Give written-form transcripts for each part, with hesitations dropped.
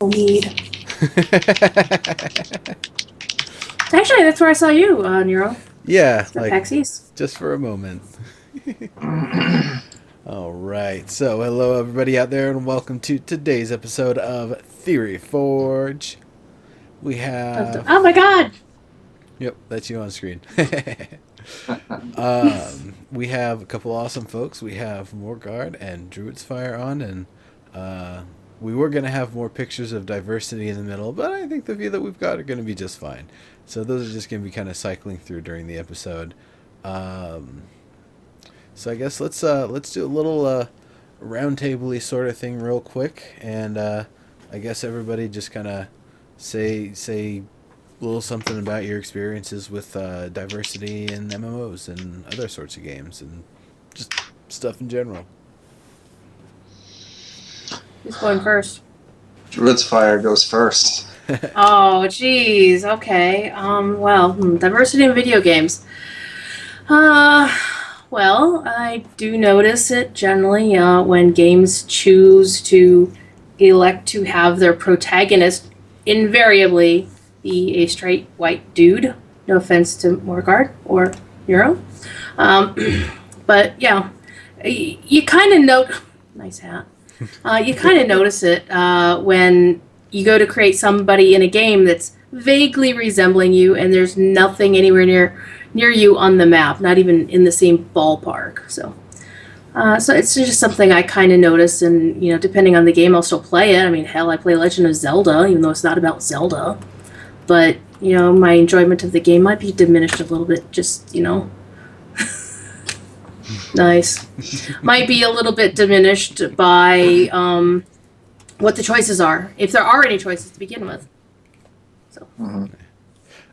Weed. Actually, that's where I saw you, Nero. Yeah, It's at like PAX East. just for a moment. All right. So, hello everybody out there and welcome to today's episode of TheoryForge. We have Oh my god! Yep, that's you on screen. We have a couple awesome folks. We have Morgard and Druid's Fire on, and uh, we were going to have more pictures of diversity in the middle, but I think the view that we've got are going to be just fine. So those are just going to be kind of cycling through during the episode. Um, so I guess let's do a little roundtable-y sort of thing real quick, and I guess everybody just kind of say a little something about your experiences with diversity in MMOs and other sorts of games and just stuff in general. Who's going first? Druid's Fire goes first. Oh, jeez. Okay. Diversity in video games. Uh, I do notice it generally when games choose to elect to have their protagonist invariably be a straight white dude. No offense to Morgard or Nero. Um, but yeah, you kind of note. Nice hat. You kind of notice it when you go to create somebody in a game that's vaguely resembling you, and there's nothing anywhere near you on the map, not even in the same ballpark. So it's just something I kind of notice, and depending on the game, I'll still play it. I mean, hell, I play Legend of Zelda, even though it's not about Zelda. But my enjoyment of the game might be diminished a little bit. Just. Nice. Might be a little bit diminished by what the choices are, if there are any choices to begin with. So. Mm-hmm.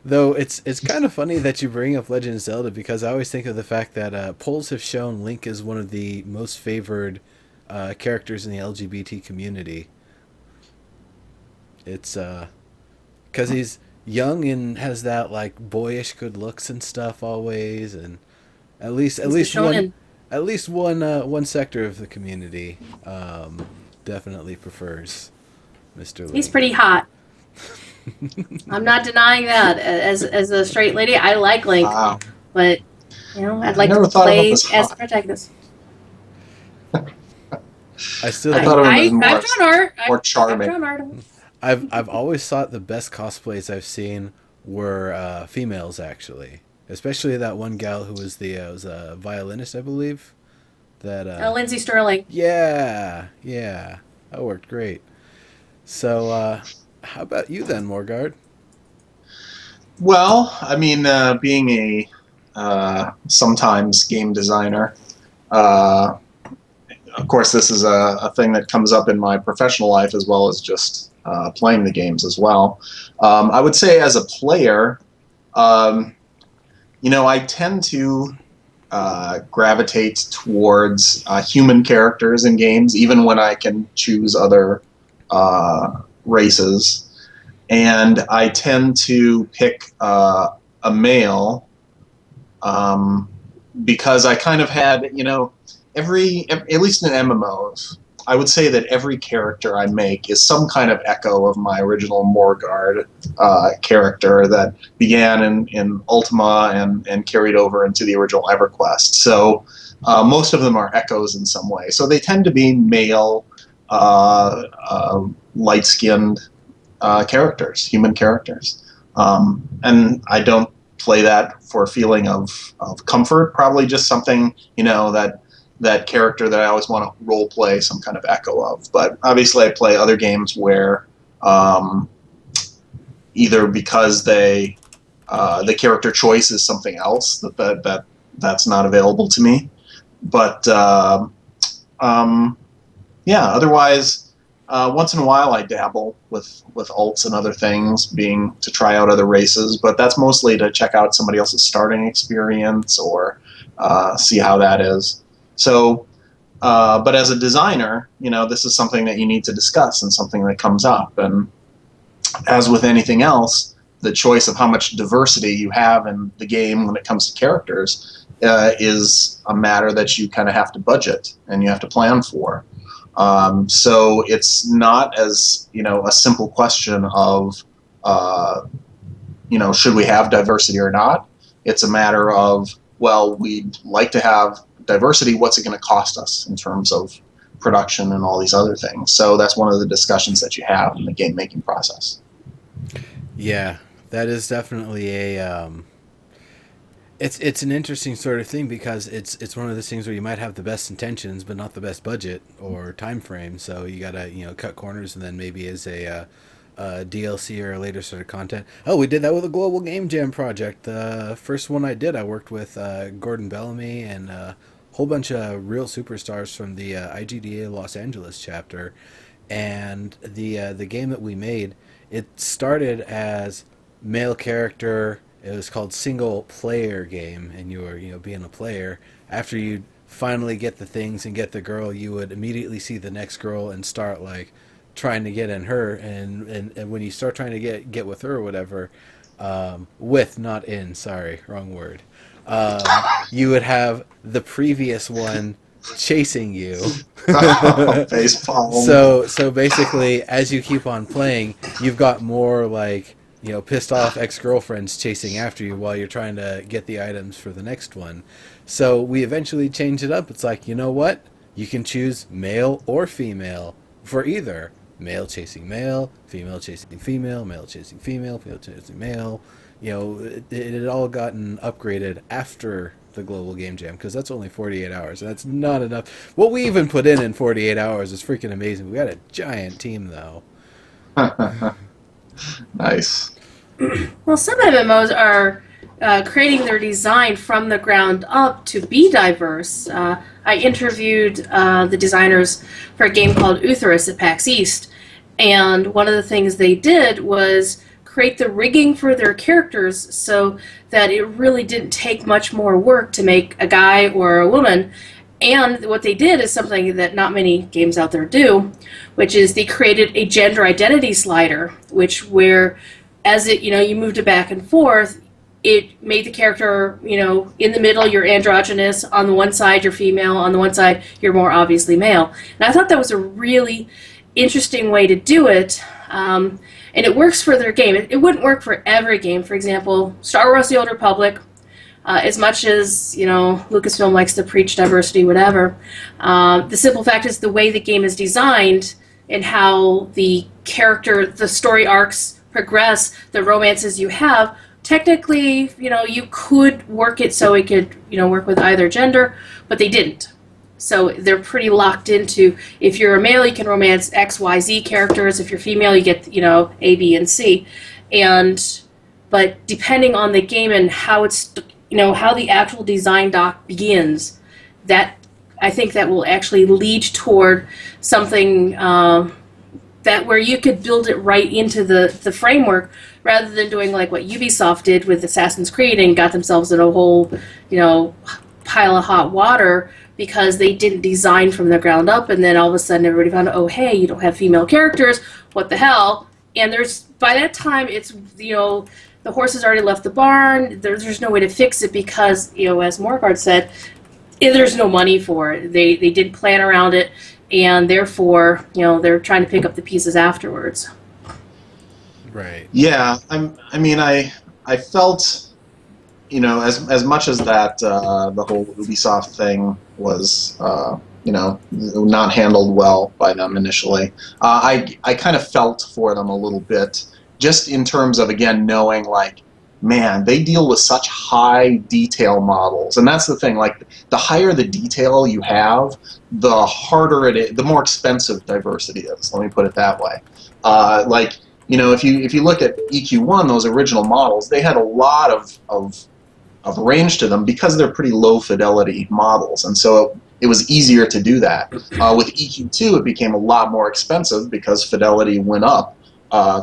Though it's kind of funny that you bring up Legend of Zelda because I always think of the fact that polls have shown Link is one of the most favored characters in the LGBT community. It's because he's young and has that like boyish good looks and stuff always, and at least one sector of the community definitely prefers Mr. Link. He's pretty hot. I'm not denying that. As a straight lady, I like Link, but I'd like to play as the protagonist. I still I thought it was more charming. I've drawn art. I've always thought the best cosplays I've seen were females actually, especially that one gal who was was a violinist, I believe. That Lindsay Sterling. Yeah, that worked great. So how about you then, Morgard? Well, I mean, being a sometimes game designer, of course, this is a thing that comes up in my professional life as well as just playing the games as well. I would say as a player, I tend to gravitate towards human characters in games, even when I can choose other races. And I tend to pick a male because I kind of had, at least in MMOs, I would say that every character I make is some kind of echo of my original Morgard character that began in Ultima and carried over into the original EverQuest. So most of them are echoes in some way. So they tend to be male, light-skinned characters, human characters. And I don't play that for a feeling of comfort, probably just something, that character that I always want to role play some kind of echo of. But obviously I play other games where either because the character choice is something else that's not available to me. But otherwise once in a while I dabble with alts and other things, being to try out other races, but that's mostly to check out somebody else's starting experience or see how that is. So, but as a designer, this is something that you need to discuss and something that comes up. And as with anything else, the choice of how much diversity you have in the game when it comes to characters is a matter that you kind of have to budget and you have to plan for. So it's not as, a simple question of, should we have diversity or not? It's a matter of, well, we'd like to have diversity. What's it going to cost us in terms of production and all these other things? So that's one of the discussions that you have in the game making process. Yeah, that is definitely a it's an interesting sort of thing because it's one of those things where you might have the best intentions but not the best budget or time frame. So you gotta cut corners, and then maybe as a DLC or a later sort of content. Oh, we did that with a global game jam project. The first one I did, I worked with Gordon Bellamy and a whole bunch of real superstars from the IGDA Los Angeles chapter, and the game that we made, it started as male character. It was called single player game, and you were being a player. After you finally get the things and get the girl, you would immediately see the next girl and start like trying to get in her, and when you start trying to get with her or whatever, with, not in, sorry, wrong word, you would have the previous one chasing you. Facepalm. So basically, as you keep on playing, you've got more like pissed off ex-girlfriends chasing after you while you're trying to get the items for the next one. So we eventually changed it up. It's like, you know what? You can choose male or female for either male chasing male, female chasing female, male chasing female, female chasing male. It had all gotten upgraded after the global game jam, because that's only 48 hours, and that's not enough. What we even put in 48 hours is freaking amazing. We got a giant team, though. Nice. Well, some MMOs are creating their design from the ground up to be diverse. I interviewed the designers for a game called Utherus at PAX East, and one of the things they did was create the rigging for their characters so that it really didn't take much more work to make a guy or a woman. And what they did is something that not many games out there do, which is they created a gender identity slider, where as you moved it back and forth, it made the character, in the middle you're androgynous, on the one side you're female, on the one side you're more obviously male. And I thought that was a really interesting way to do it, and it works for their game. It wouldn't work for every game. For example, Star Wars: The Old Republic, as much as Lucasfilm likes to preach diversity, whatever, the simple fact is the way the game is designed and how the story arcs progress, the romances you have, technically, you could work it so it could, work with either gender, but they didn't. So they're pretty locked into, if you're a male, you can romance X, Y, Z characters. If you're female, you get, A, B, and C. But depending on the game and how it's, how the actual design doc begins, I think that will actually lead toward something that where you could build it right into the framework, rather than doing like what Ubisoft did with Assassin's Creed and got themselves in a whole, pile of hot water because they didn't design from the ground up, and then all of a sudden everybody found out, oh hey, you don't have female characters, what the hell? And by that time it's the horse has already left the barn. There's no way to fix it because, as Morgard said, there's no money for it. They did plan around it, and therefore, they're trying to pick up the pieces afterwards. Right. Yeah, I felt, as much as that the whole Ubisoft thing was, not handled well by them initially, I kind of felt for them a little bit, just in terms of, again, knowing, like, man, they deal with such high detail models. And that's the thing, like, the higher the detail you have, the harder it is, the more expensive diversity is, let me put it that way. If you look at EQ1, those original models, they had a lot of range to them because they're pretty low fidelity models, and so it was easier to do that. With EQ2, it became a lot more expensive because fidelity went up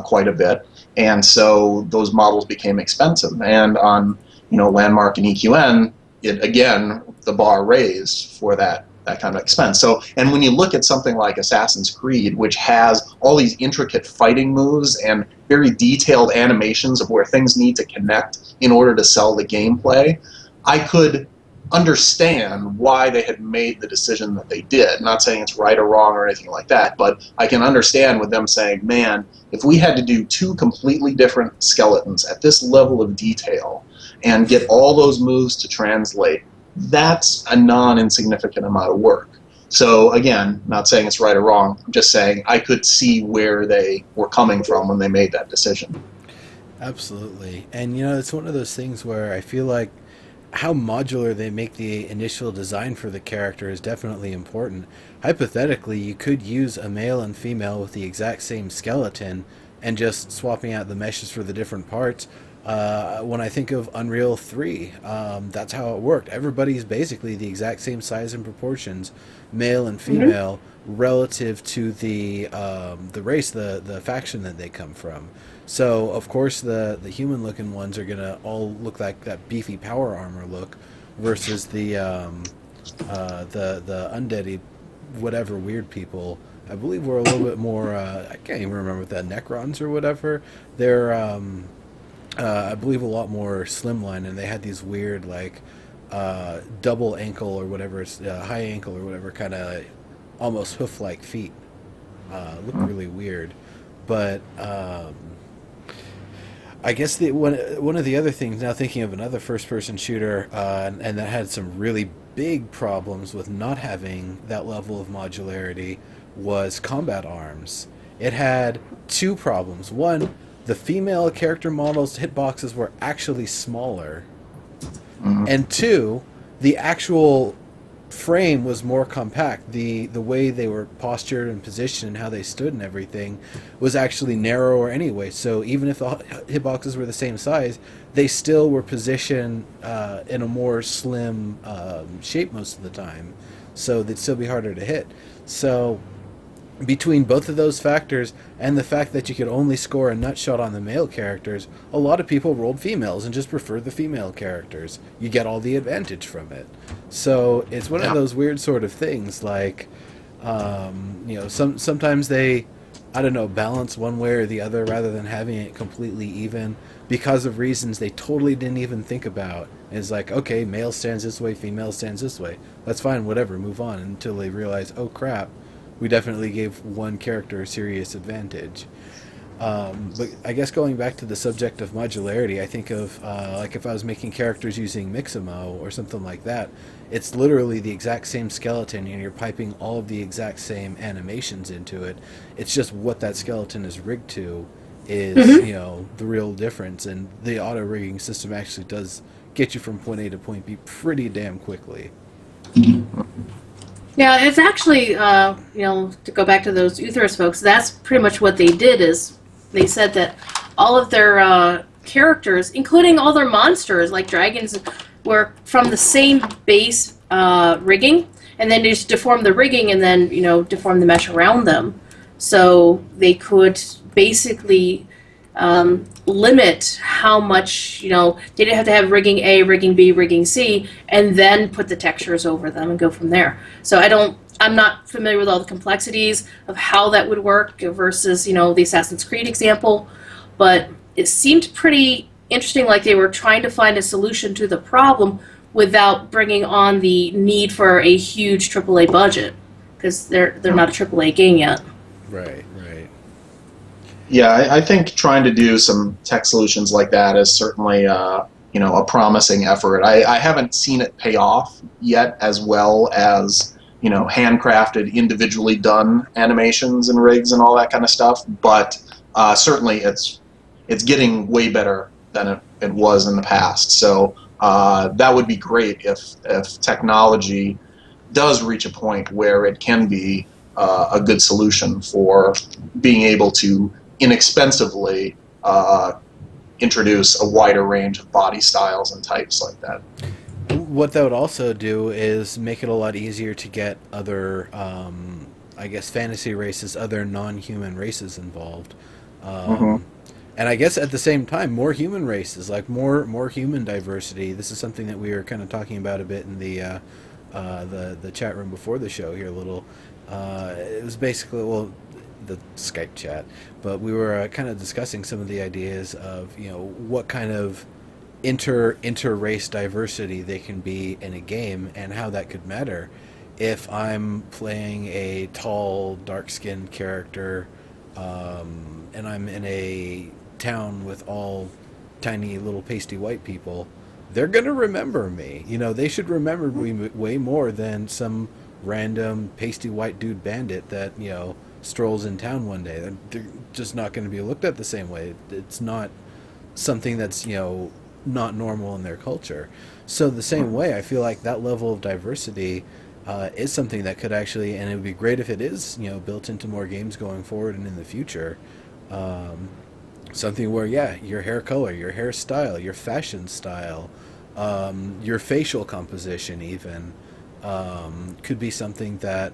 quite a bit, and so those models became expensive. And on Landmark and EQN, again, the bar raised for that kind of expense. So, and when you look at something like Assassin's Creed, which has all these intricate fighting moves and very detailed animations of where things need to connect in order to sell the gameplay, I could understand why they had made the decision that they did. Not saying it's right or wrong or anything like that, but I can understand with them saying, man, if we had to do two completely different skeletons at this level of detail and get all those moves to translate, that's a non-insignificant amount of work. So again, not saying it's right or wrong, I'm just saying I could see where they were coming from when they made that decision. Absolutely. And it's one of those things where I feel like how modular they make the initial design for the character is definitely important. Hypothetically, you could use a male and female with the exact same skeleton and just swapping out the meshes for the different parts. When I think of Unreal 3, that's how it worked. Everybody's basically the exact same size and proportions, male and female, relative to the race, the faction that they come from. So of course the human looking ones are gonna all look like that beefy power armor look, versus the undeady whatever weird people. I believe we're a little bit more. I can't even remember what that Necrons or whatever. They're I believe a lot more slimline, and they had these weird like double ankle or whatever, it's high ankle or whatever kind of almost hoof like feet. Look really weird, but. I guess one of the other things, now thinking of another first-person shooter, and that had some really big problems with not having that level of modularity, was combat arms. It had two problems. One, the female character models' hitboxes were actually smaller. Mhm. And two, the actual frame was more compact. The way they were postured and positioned and how they stood and everything was actually narrower anyway. So even if the hitboxes were the same size, they still were positioned in a more slim shape most of the time. So they'd still be harder to hit. So between both of those factors and the fact that you could only score a nut shot on the male characters, a lot of people rolled females and just preferred the female characters. You get all the advantage from it. So it's one of those weird sort of things, like, sometimes they, I don't know, balance one way or the other rather than having it completely even because of reasons they totally didn't even think about. It's like, okay, male stands this way, female stands this way. That's fine, whatever, move on, until they realize, oh crap, we definitely gave one character a serious advantage. But I guess going back to the subject of modularity, I think of like if I was making characters using Mixamo or something like that, it's literally the exact same skeleton and you're piping all of the exact same animations into it. It's just what that skeleton is rigged to is, the real difference. And the auto rigging system actually does get you from point A to point B pretty damn quickly. Yeah, it's actually, to go back to those Uthras folks, that's pretty much what they did. Is they said that all of their characters, including all their monsters, like dragons, were from the same base rigging, and then they just deformed the rigging and then, deformed the mesh around them. So they could basically limit how much, they didn't have to have rigging A, rigging B, rigging C, and then put the textures over them and go from there. So I'm not familiar with all the complexities of how that would work versus, the Assassin's Creed example, but it seemed pretty interesting, like they were trying to find a solution to the problem without bringing on the need for a huge AAA budget, because they're not a AAA game yet. Right, right. Yeah, I think trying to do some tech solutions like that is certainly a promising effort. I haven't seen it pay off yet as well as handcrafted, individually done animations and rigs and all that kind of stuff. But certainly it's getting way better than it was in the past. So that would be great if technology does reach a point where it can be a good solution for being able to inexpensively introduce a wider range of body styles and types like that. What that would also do is make it a lot easier to get other, I guess, fantasy races, other non-human races involved. And I guess at the same time, more human races, like more human diversity. This is something that we were kind of talking about a bit in the chat room before the show here a little. It was basically, well, the Skype chat, but we were kind of discussing some of the ideas of what kind of inter-race diversity they can be in a game, and how that could matter if I'm playing a tall, dark-skinned character, and I'm in a town with all tiny little pasty white people. They're gonna remember me. They should remember me way more than some random pasty white dude bandit that strolls in town one day. They're just not going to be looked at the same way. It's not something that's not normal in their culture. So the same way, I feel like that level of diversity is something that could actually, and it would be great if it is built into more games going forward and in the future. Something where, yeah, your hair color, your hairstyle, your fashion style, your facial composition even, could be something that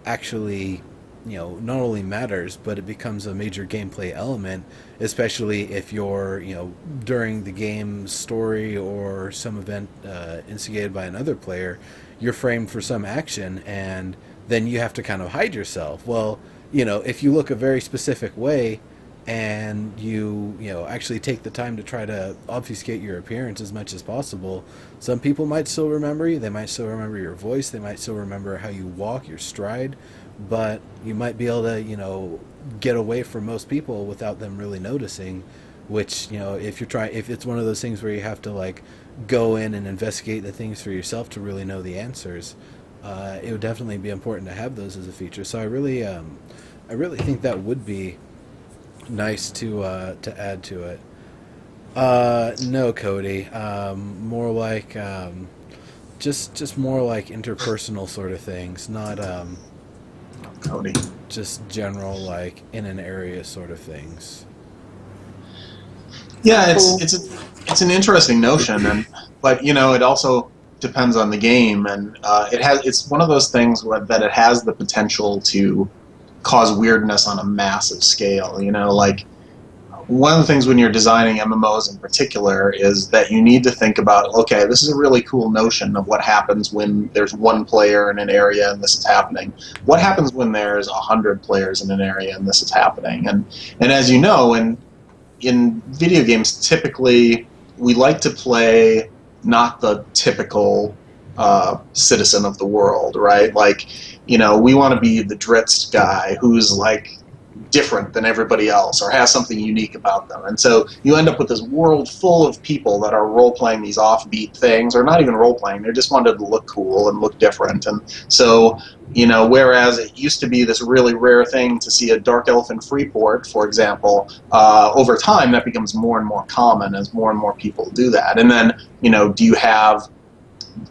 actually, not only matters, but it becomes a major gameplay element, especially if you're, during the game's story or some event instigated by another player, you're framed for some action, and then you have to kind of hide yourself. Well, if you look a very specific way, and you actually take the time to try to obfuscate your appearance as much as possible, some people might still remember you. They might still remember your voice. They might still remember how you walk, your stride, but you might be able to get away from most people without them really noticing. Which if it's one of those things where you have to like go in and investigate the things for yourself to really know the answers, it would definitely be important to have those as a feature. So I really think that would be nice to add to it. No, Cody. More like just more like interpersonal sort of things, not Cody. just general like in an area sort of things. Yeah, it's an interesting notion, but it also depends on the game, and it's one of those things that it has the potential to cause weirdness on a massive scale. Like one of the things when you're designing MMOs in particular is that you need to think about, okay, this is a really cool notion of what happens when there's one player in an area and this is happening. What happens when there's 100 players in an area and this is happening? And as you know, in video games, typically we like to play not the typical citizen of the world, right? Like, we want to be the Dritz guy who's like different than everybody else or has something unique about them. And so you end up with this world full of people that are role-playing these offbeat things, or not even role-playing, they just wanted to look cool and look different. And so, whereas it used to be this really rare thing to see a dark elf in Freeport, for example, over time that becomes more and more common as more and more people do that. And then, do you have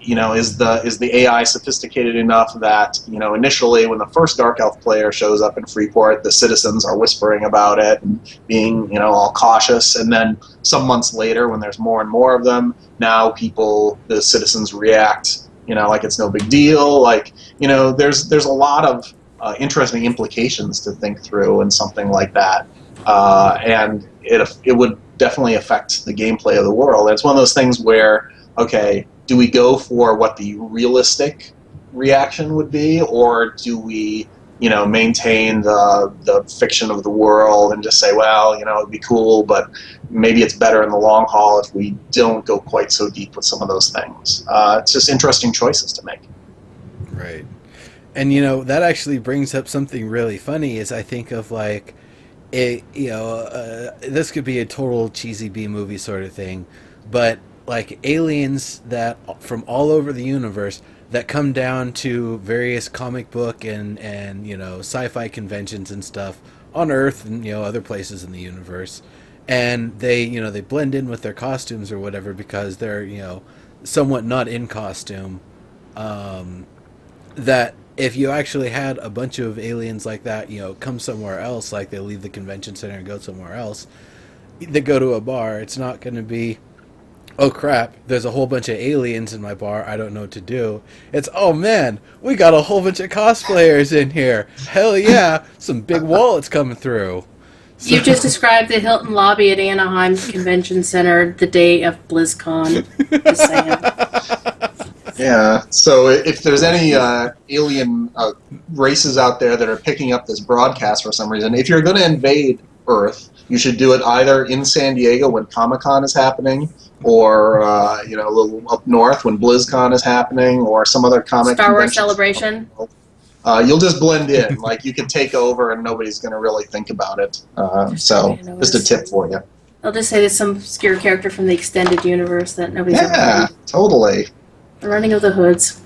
is the AI sophisticated enough that initially when the first Dark Elf player shows up in Freeport, the citizens are whispering about it and being all cautious, and then some months later when there's more and more of them, now the citizens react like it's no big deal. Like there's a lot of interesting implications to think through in something like that, and it would definitely affect the gameplay of the world. And it's one of those things where, okay, do we go for what the realistic reaction would be, or do we, maintain the fiction of the world and just say, well, it'd be cool, but maybe it's better in the long haul if we don't go quite so deep with some of those things. It's just interesting choices to make. Right. And that actually brings up something really funny. Is I think of like this could be a total cheesy B movie sort of thing, but like aliens that from all over the universe that come down to various comic book and sci-fi conventions and stuff on Earth and other places in the universe, and they blend in with their costumes or whatever because they're somewhat not in costume. That if you actually had a bunch of aliens like that come somewhere else, like they leave the convention center and go somewhere else, they go to a bar, it's not going to be, oh crap, there's a whole bunch of aliens in my bar, I don't know what to do. It's, oh man, we got a whole bunch of cosplayers in here. Hell yeah, some big wallets coming through. So, You just described the Hilton lobby at Anaheim Convention Center the day of BlizzCon. Just saying. Yeah, so if there's any alien races out there that are picking up this broadcast for some reason, if you're going to invade Earth, you should do it either in San Diego when Comic-Con is happening, or a little up north when BlizzCon is happening, or some other comic Star Wars convention. Celebration. You'll just blend in. Like, you can take over and nobody's going to really think about it. So, just a tip for you. I'll just say there's some obscure character from the extended universe that nobody's ever heard of. Totally. The Running of the Hoods.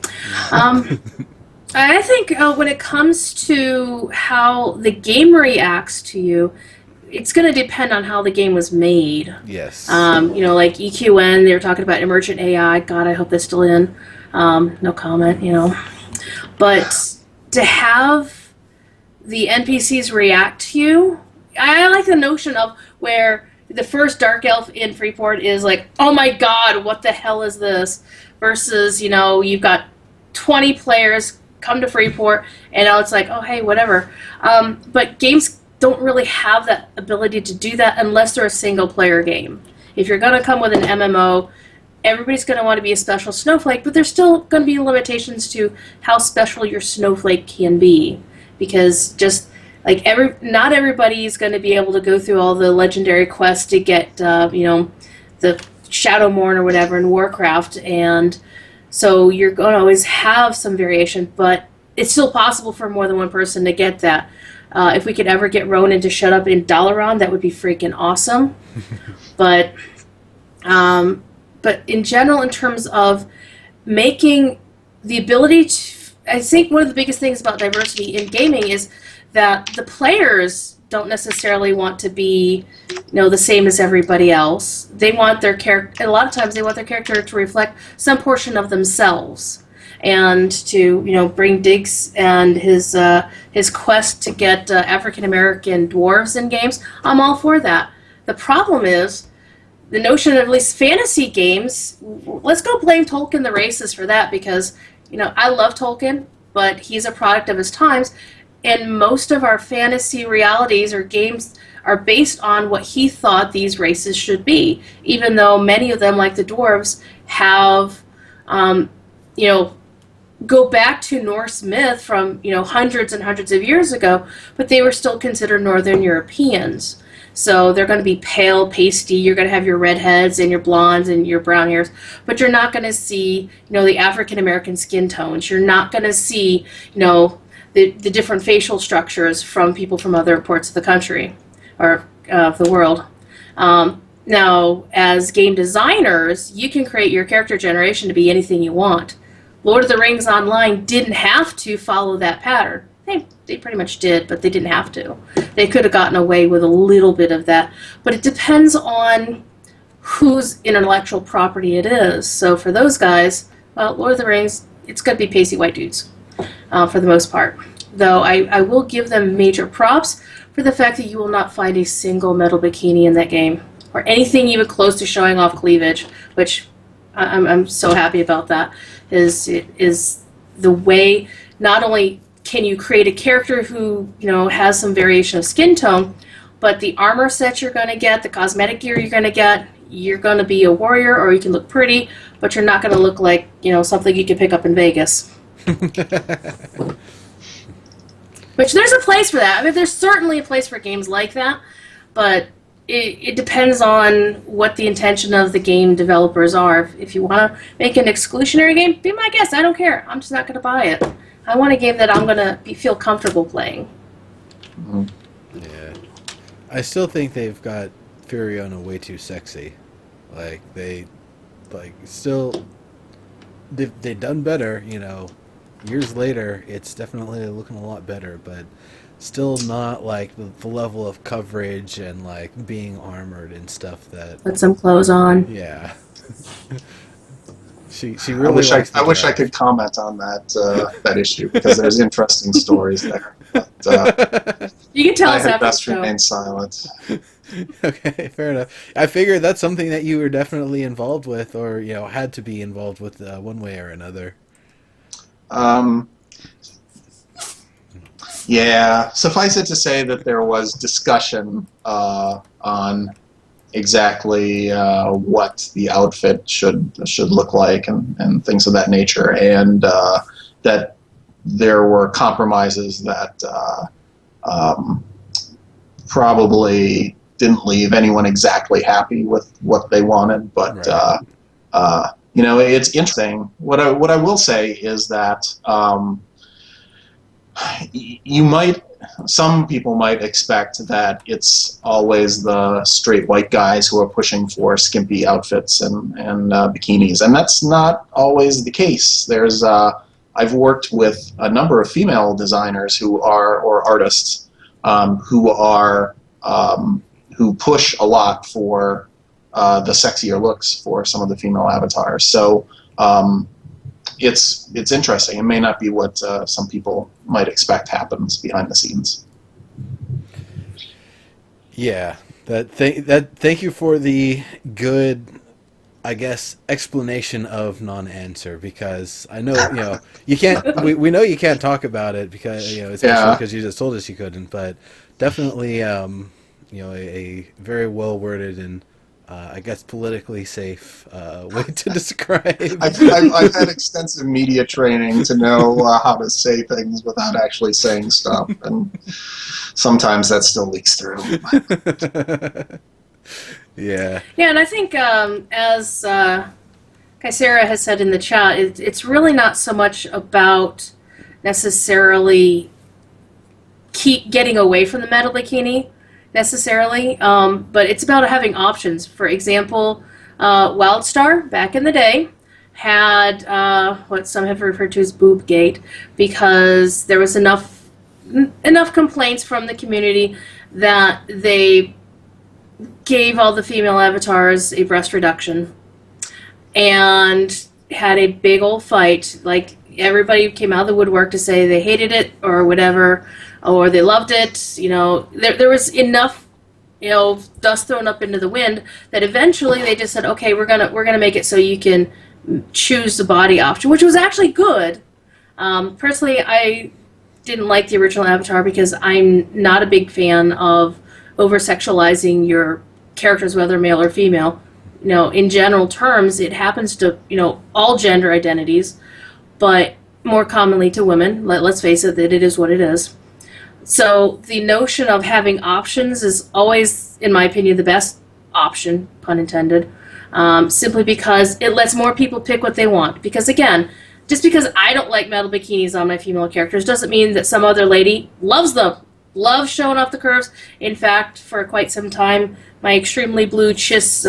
I think when it comes to how the game reacts to you, it's going to depend on how the game was made. Yes. Like EQN, they were talking about emergent AI. God, I hope that's still in. No comment, But to have the NPCs react to you, I like the notion of where the first Dark Elf in Freeport is like, oh my god, what the hell is this? Versus, you've got 20 players come to Freeport, and now it's like, oh, hey, whatever. But games don't really have that ability to do that unless they're a single-player game. If you're going to come with an MMO, everybody's going to want to be a special snowflake, but there's still going to be limitations to how special your snowflake can be. Because just like not everybody is going to be able to go through all the legendary quests to get, the Shadowmourne or whatever in Warcraft, and so you're going to always have some variation, but it's still possible for more than one person to get that. If we could ever get Ronan to shut up in Dalaran, that would be freaking awesome. But in general, in terms of making the ability to, I think one of the biggest things about diversity in gaming is that the players don't necessarily want to be, the same as everybody else. They want their character, a lot of times they want their character to reflect some portion of themselves. And to, bring Diggs and his quest to get African American dwarves in games, I'm all for that. The problem is the notion of at least fantasy games, let's go blame Tolkien the racist for that, because, I love Tolkien, but he's a product of his times. And most of our fantasy realities or games are based on what he thought these races should be, even though many of them, like the dwarves, have, go back to Norse myth from, hundreds and hundreds of years ago, but they were still considered Northern Europeans. So they're going to be pale, pasty, you're going to have your redheads and your blondes and your brown hairs, but you're not going to see, the African American skin tones. You're not going to see, the different facial structures from people from other parts of the country or of the world. Now, as game designers, you can create your character generation to be anything you want. Lord of the Rings Online didn't have to follow that pattern. They pretty much did, but they didn't have to. They could have gotten away with a little bit of that. But it depends on whose intellectual property it is. So for those guys, Lord of the Rings, it's going to be pasty white dudes. For the most part. Though I will give them major props for the fact that you will not find a single metal bikini in that game, or anything even close to showing off cleavage, which I'm so happy about that. Is the way not only can you create a character who has some variation of skin tone, but the armor set you're going to get, the cosmetic gear you're going to get, you're going to be a warrior, or you can look pretty, but you're not going to look like something you could pick up in Vegas. Which there's a place for that. I mean, there's certainly a place for games like that, but it depends on what the intention of the game developers are. If you want to make an exclusionary game, be my guest. I don't care. I'm just not going to buy it. I want a game that I'm going to feel comfortable playing. Mm-hmm. Yeah. I still think they've got Furiona way too sexy. They've done better, years later. It's definitely looking a lot better, but still not like the level of coverage and like being armored and stuff that. Put some clothes on. Yeah. She really. I wish I could comment on that issue, because there's interesting stories there. But, you can tell us I had after best the show. remain silent. Okay, fair enough. I figured that's something that you were definitely involved with, or had to be involved with one way or another. Yeah. Suffice it to say that there was discussion on exactly what the outfit should look like and things of that nature, and that there were compromises that probably didn't leave anyone exactly happy with what they wanted. But it's interesting. What I will say is that some people might expect that it's always the straight white guys who are pushing for skimpy outfits and bikinis, and that's not always the case. I've worked with a number of female designers or artists who push a lot for the sexier looks for some of the female avatars. So it's interesting. It may not be what some people might expect happens behind the scenes. Yeah, thank you for the good, I guess, explanation of non-answer, because I know you can't. We know you can't talk about it because especially because you just told us you couldn't. But definitely a very well worded and I guess politically safe way to describe. I've had extensive media training to know how to say things without actually saying stuff, and sometimes that still leaks through. Yeah. Yeah, and I think as Kaisera has said in the chat, it's really not so much about necessarily keep getting away from the metal bikini necessarily, but it's about having options. For example, Wildstar back in the day had what some have referred to as boob gate, because there was enough complaints from the community that they gave all the female avatars a breast reduction and had a big old fight. Like, everybody came out of the woodwork to say they hated it or whatever, or they loved it. There was enough dust thrown up into the wind that eventually they just said, okay, we're gonna make it so you can choose the body option, which was actually good. Personally, I didn't like the original Avatar because I'm not a big fan of over-sexualizing your characters, whether male or female. In general terms, it happens to, all gender identities, but more commonly to women. Let's face it, that it is what it is. So the notion of having options is always, in my opinion, the best option, pun intended, simply because it lets more people pick what they want. Because again, just because I don't like metal bikinis on my female characters doesn't mean that some other lady loves them. Loves showing off the curves. In fact, for quite some time, my extremely blue Chiss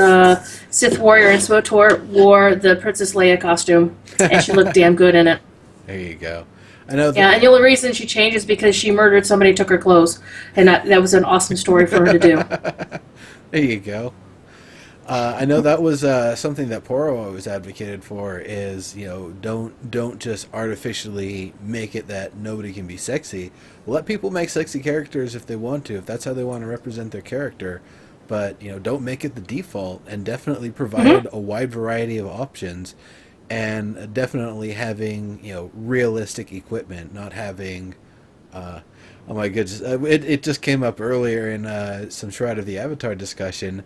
Sith warrior in SWTOR wore the Princess Leia costume, and she looked damn good in it. There you go. I know. Yeah, and the only reason she changed is because she murdered somebody, took her clothes, and that was an awesome story for her to do. There you go. I know that was something that Poro always advocated for, is don't just artificially make it that nobody can be sexy. Let people make sexy characters if they want to, if that's how they want to represent their character. But don't make it the default, and definitely provide a wide variety of options, and definitely having realistic equipment, not having. Oh my goodness! It just came up earlier in some Shroud of the Avatar discussion.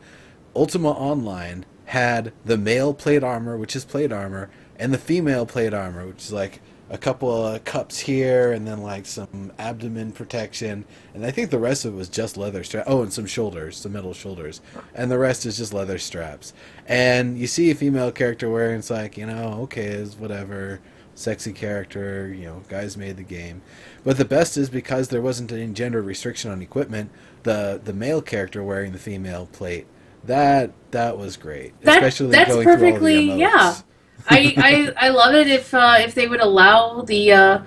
Ultima Online had the male plate armor, which is plate armor, and the female plate armor, which is like a couple of cups here, and then like some abdomen protection, and I think the rest of it was just leather straps. Oh, and some shoulders, some metal shoulders, and the rest is just leather straps. And you see a female character wearing, it's like, okay, it's whatever, sexy character, guys made the game. But the best is, because there wasn't any gender restriction on equipment, the male character wearing the female plate, that was great. Especially that's going perfectly, through all the emotes. Yeah. I love it if they would allow the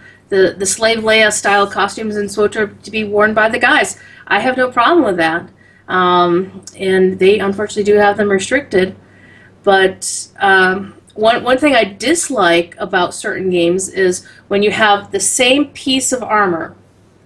Slave Leia style costumes in SWTOR to be worn by the guys. I have no problem with that. And they unfortunately do have them restricted. But one thing I dislike about certain games is when you have the same piece of armor,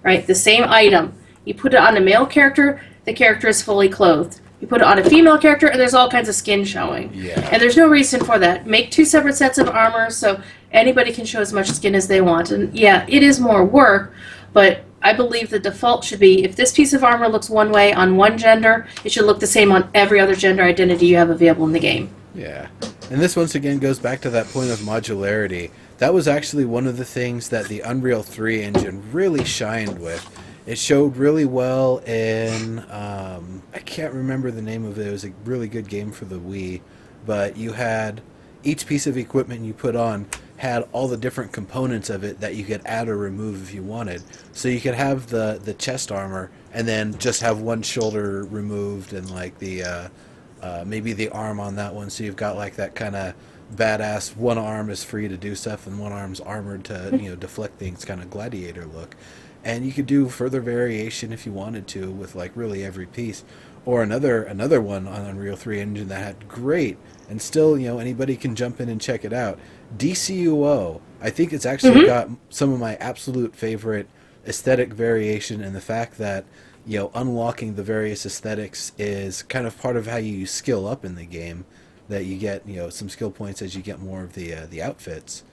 right? The same item. You put it on a male character, the character is fully clothed. You put it on a female character, and there's all kinds of skin showing. Yeah. And there's no reason for that. Make two separate sets of armor so anybody can show as much skin as they want. And yeah, it is more work, but I believe the default should be, if this piece of armor looks one way on one gender, it should look the same on every other gender identity you have available in the game. Yeah. And this once again goes back to that point of modularity. That was actually one of the things that the Unreal 3 engine really shined with, It showed really well in I can't remember the name of it. It was a really good game for the Wii, but you had each piece of equipment you put on had all the different components of it that you could add or remove if you wanted. So you could have the chest armor and then just have one shoulder removed and like the maybe the arm on that one. So you've got like that kind of badass one arm is free to do stuff and one arm's armored to deflect things, kind of gladiator look. And you could do further variation if you wanted to with like really every piece. Or another one on Unreal 3 engine that had great, and still anybody can jump in and check it out. DCUO. I think it's actually got some of my absolute favorite aesthetic variation, and the fact that unlocking the various aesthetics is kind of part of how you skill up in the game. That you get some skill points as you get more of the outfits.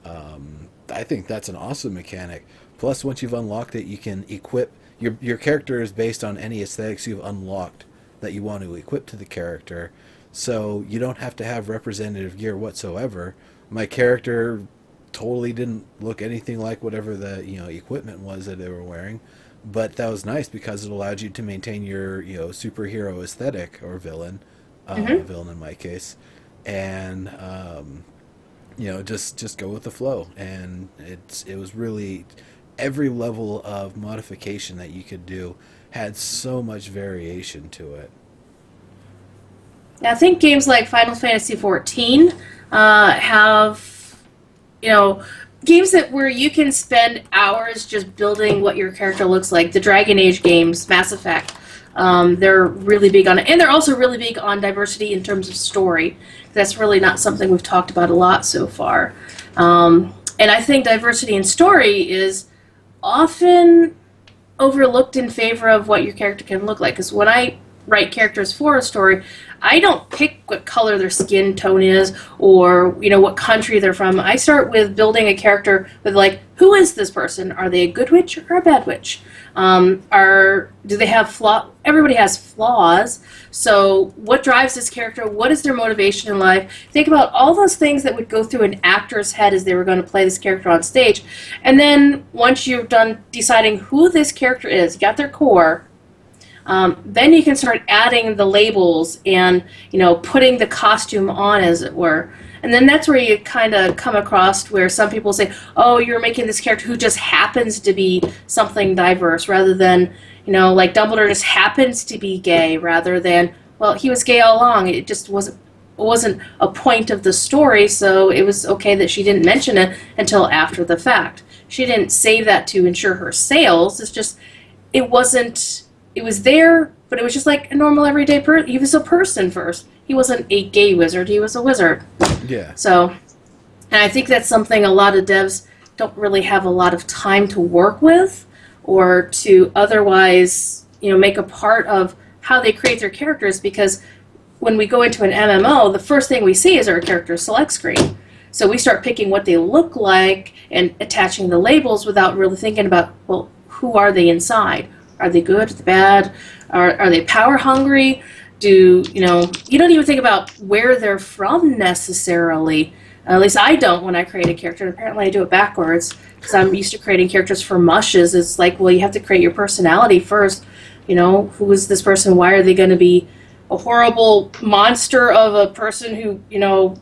I think that's an awesome mechanic. Plus, once you've unlocked it, you can equip your character is based on any aesthetics you've unlocked that you want to equip to the character. So you don't have to have representative gear whatsoever. My character totally didn't look anything like whatever the equipment was that they were wearing, but that was nice because it allowed you to maintain your superhero aesthetic, or villain, villain in my case, and just go with the flow. And it was really every level of modification that you could do had so much variation to it. I think games like Final Fantasy XIV have, games where you can spend hours just building what your character looks like. The Dragon Age games, Mass Effect, they're really big on it. And they're also really big on diversity in terms of story. That's really not something we've talked about a lot so far. And I think diversity in story is often overlooked in favor of what your character can look like. Because when I write characters for a story, I don't pick what color their skin tone is or what country they're from. I start with building a character with like, who is this person? Are they a good witch or a bad witch? Do they have flaw? Everybody has flaws. So what drives this character? What is their motivation in life? Think about all those things that would go through an actor's head as they were going to play this character on stage. And then once you've done deciding who this character is, you got their core, then you can start adding the labels and putting the costume on, as it were. And then that's where you kind of come across where some people say, oh, you're making this character who just happens to be something diverse, rather than like Dumbledore just happens to be gay, rather than, well, he was gay all along. It just wasn't a point of the story, so it was okay that she didn't mention it until after the fact. She didn't save that to ensure her sales. It's just it was there, but it was just like a normal everyday person. He was a person first. He wasn't a gay wizard. He was a wizard. Yeah. So, and I think that's something a lot of devs don't really have a lot of time to work with, or to otherwise, make a part of how they create their characters. Because when we go into an MMO, the first thing we see is our character select screen. So we start picking what they look like and attaching the labels without really thinking about, well, who are they inside? Are they good? Are they bad? Are they power hungry? You don't even think about where they're from necessarily. At least I don't when I create a character. Apparently I do it backwards because I'm used to creating characters for mushes. It's like, well, you have to create your personality first. Who is this person? Why are they going to be a horrible monster of a person who,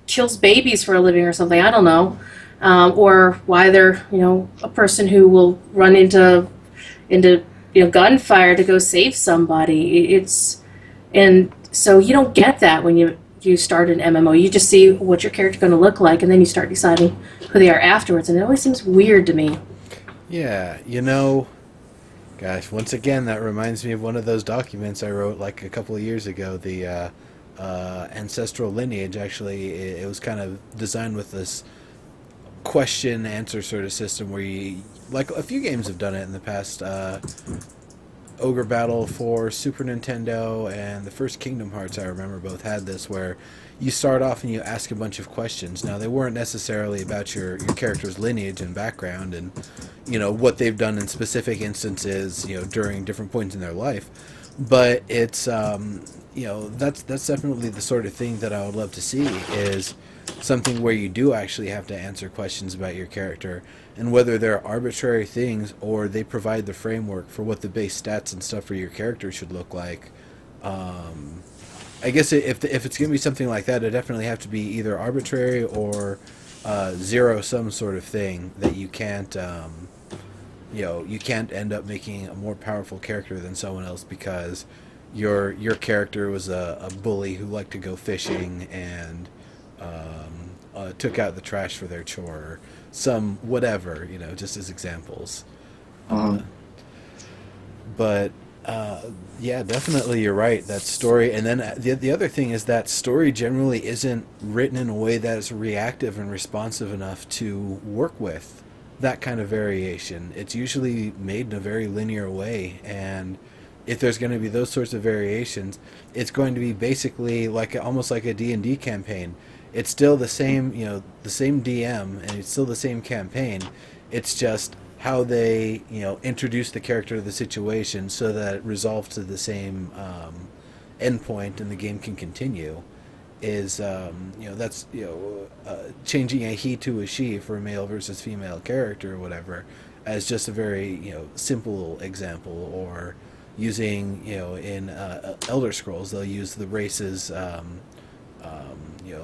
kills babies for a living or something? I don't know. Or why they're, a person who will run into gunfire to go save somebody. And so you don't get that when you start an MMO. You just see what your character's going to look like, and then you start deciding who they are afterwards. And it always seems weird to me. Yeah, gosh, once again, that reminds me of one of those documents I wrote like a couple of years ago. The ancestral lineage, actually, it was kind of designed with this question answer sort of system where you, like a few games have done it in the past. Ogre Battle for Super Nintendo and the first Kingdom Hearts, I remember, both had this, where you start off and you ask a bunch of questions. Now, they weren't necessarily about your character's lineage and background and what they've done in specific instances during different points in their life, but it's that's definitely the sort of thing that I would love to see, is something where you do actually have to answer questions about your character and whether they're arbitrary things or they provide the framework for what the base stats and stuff for your character should look like. I guess if it's going to be something like that, it definitely have to be either arbitrary or zero sum sort of thing that you can't you can't end up making a more powerful character than someone else because your character was a bully who liked to go fishing and took out the trash for their chore, or some whatever, just as examples. Um, But yeah, definitely you're right. That story, and then the other thing is that story generally isn't written in a way that is reactive and responsive enough to work with that kind of variation. It's usually made in a very linear way, and if there's going to be those sorts of variations, it's going to be basically like almost like a D&D campaign. It's still the same, the same DM, and it's still the same campaign. It's just how they, introduce the character to the situation so that it resolves to the same endpoint and the game can continue. Is that's changing a he to a she for a male versus female character or whatever, as just a very simple example. Or using in Elder Scrolls, they'll use the races.